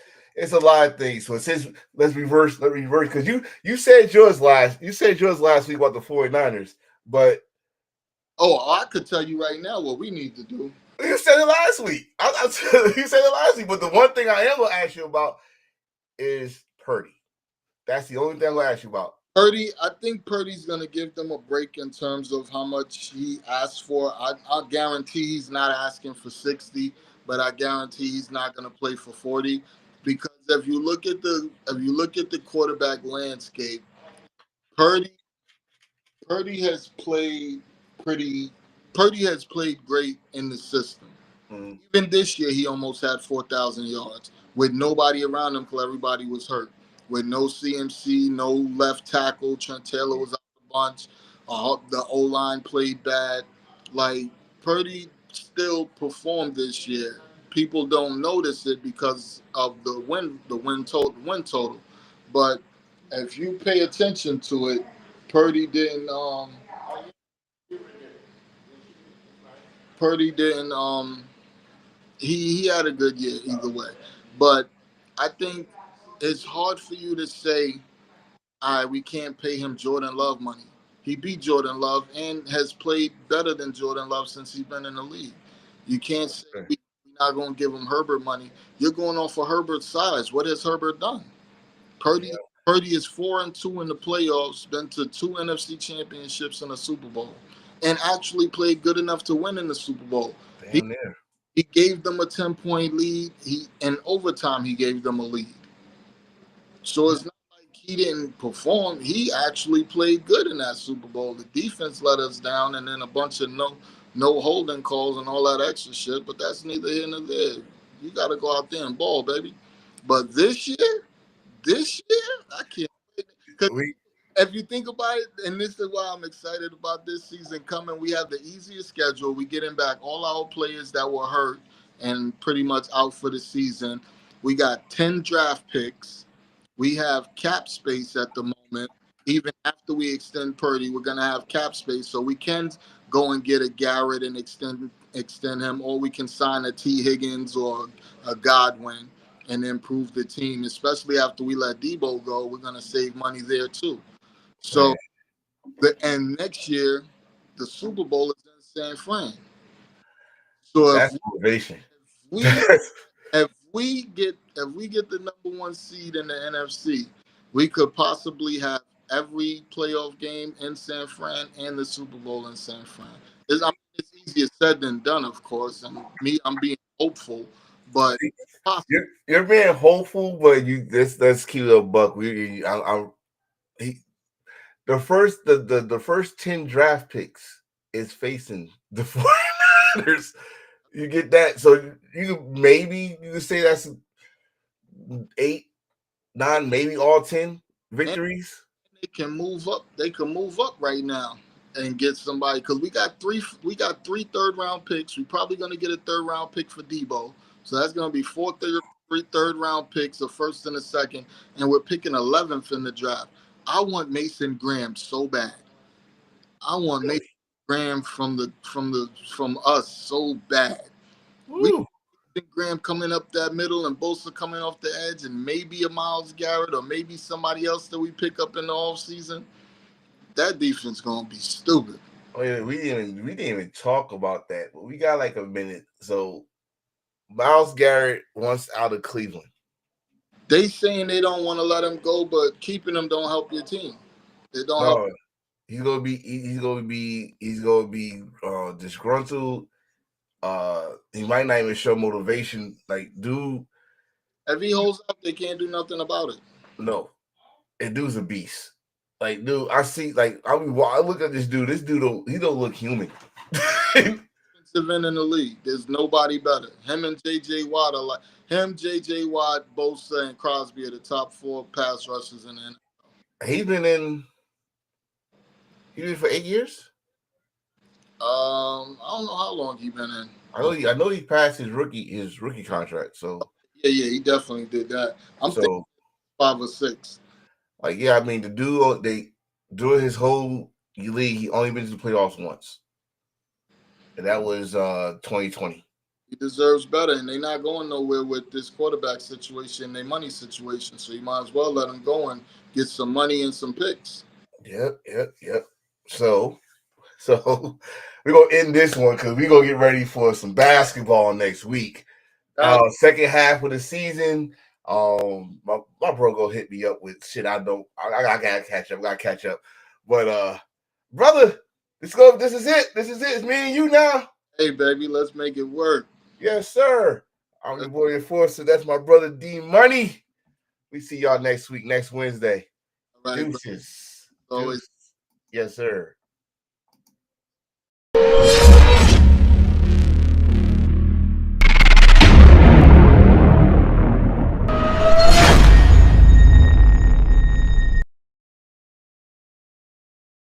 a lot of things. So it says let's reverse because you said yours last week about the 49ers. But I could tell you right now what we need to do. you said it last week. You said it last week. But the one thing I am gonna ask you about is Purdy. That's the only thing I'm gonna ask you about. Purdy, I think Purdy's going to give them a break in terms of how much he asked for. I guarantee he's not asking for 60, but I guarantee he's not going to play for 40 because if you look at the quarterback landscape, Purdy has played great in the system. Mm. Even this year, he almost had 4,000 yards with nobody around him because everybody was hurt. With no CMC, no left tackle. Trent Taylor was out the bunch. The O-line played bad. Like, Purdy still performed this year. People don't notice it because of the win total. But if you pay attention to it, Purdy didn't Purdy didn't he had a good year either way. But I think it's hard for you to say, all right, we can't pay him Jordan Love money. He beat Jordan Love and has played better than Jordan Love since he's been in the league. You can't say we're not going to give him Herbert money. You're going off of Herbert's size. What has Herbert done? Purdy is 4-2 in the playoffs, been to 2 NFC championships and a Super Bowl, and actually played good enough to win in the Super Bowl. He gave them a 10-point lead. In overtime, he gave them a lead. So it's not like he didn't perform. He actually played good in that Super Bowl. The defense let us down, and then a bunch of no holding calls and all that extra shit. But that's neither here nor there. You got to go out there and ball, baby. But this year, I can't wait. Because if you think about it, and this is why I'm excited about this season coming, we have the easiest schedule. We getting back all our players that were hurt and pretty much out for the season. We got 10 draft picks. We have cap space at the moment. Even after we extend Purdy, we're going to have cap space. So we can go and get a Garrett and extend him, or we can sign a T. Higgins or a Godwin and improve the team, especially after we let Debo go. We're going to save money there too. So, and next year, the Super Bowl is in San Fran. So that's motivation. If we get the number 1 seed in the NFC, we could possibly have every playoff game in San Fran and the Super Bowl in San Fran. It's easier said than done, of course. And I'm being hopeful, but it's possible. You're being hopeful, but let's keep it a buck. The first 10 draft picks is facing the 49ers. You get that, so you can say that's 8, 9, maybe all 10 victories. And they can move up. They can move up right now and get somebody because we got three third-round picks. We're probably going to get a third-round pick for Debo, so that's going to be 3 third-round picks, a first and a second, and we're picking 11th in the draft. I want Mason Graham so bad. I want Mason Graham from us so bad. Mason Graham coming up that middle and Bosa coming off the edge, and maybe a Myles Garrett or maybe somebody else that we pick up in the offseason. That defense gonna be stupid. Oh yeah, we didn't even talk about that, but we got like a minute. So Myles Garrett wants out of Cleveland. They saying they don't want to let him go, but keeping him don't help your team. It don't help. He's gonna be disgruntled. He might not even show motivation. Like, dude, if he holds up, they can't do nothing about it. No, and dude's a beast. Like, dude, I see. Like, I look at this dude. This dude, he don't look human. In the league, there's nobody better. Him and J.J. Watt are like him. J.J. Watt, Bosa, and Crosby are the top 4 pass rushers in the NFL. He's been for 8 years. I don't know how long he's been in. I know he passed his rookie contract. So yeah, he definitely did that. I'm thinking 5 or 6. Like, yeah, I mean, the dude, during his whole league, he only been to the playoffs once, and that was 2020. He deserves better, and they're not going nowhere with this quarterback situation, their money situation. So you might as well let him go and get some money and some picks. Yep. So So we're gonna end this one because we're gonna get ready for some basketball next week. Second half of the season. My bro gonna hit me up with shit I don't. I gotta catch up. Gotta catch up. But brother, this is it. This is it. It's me and you now. Hey, baby, let's make it work. Yes, sir. I'm your boy Enforcer. That's my brother D Money. We see y'all next week, next Wednesday. All right, Deuces. always. Yes, sir.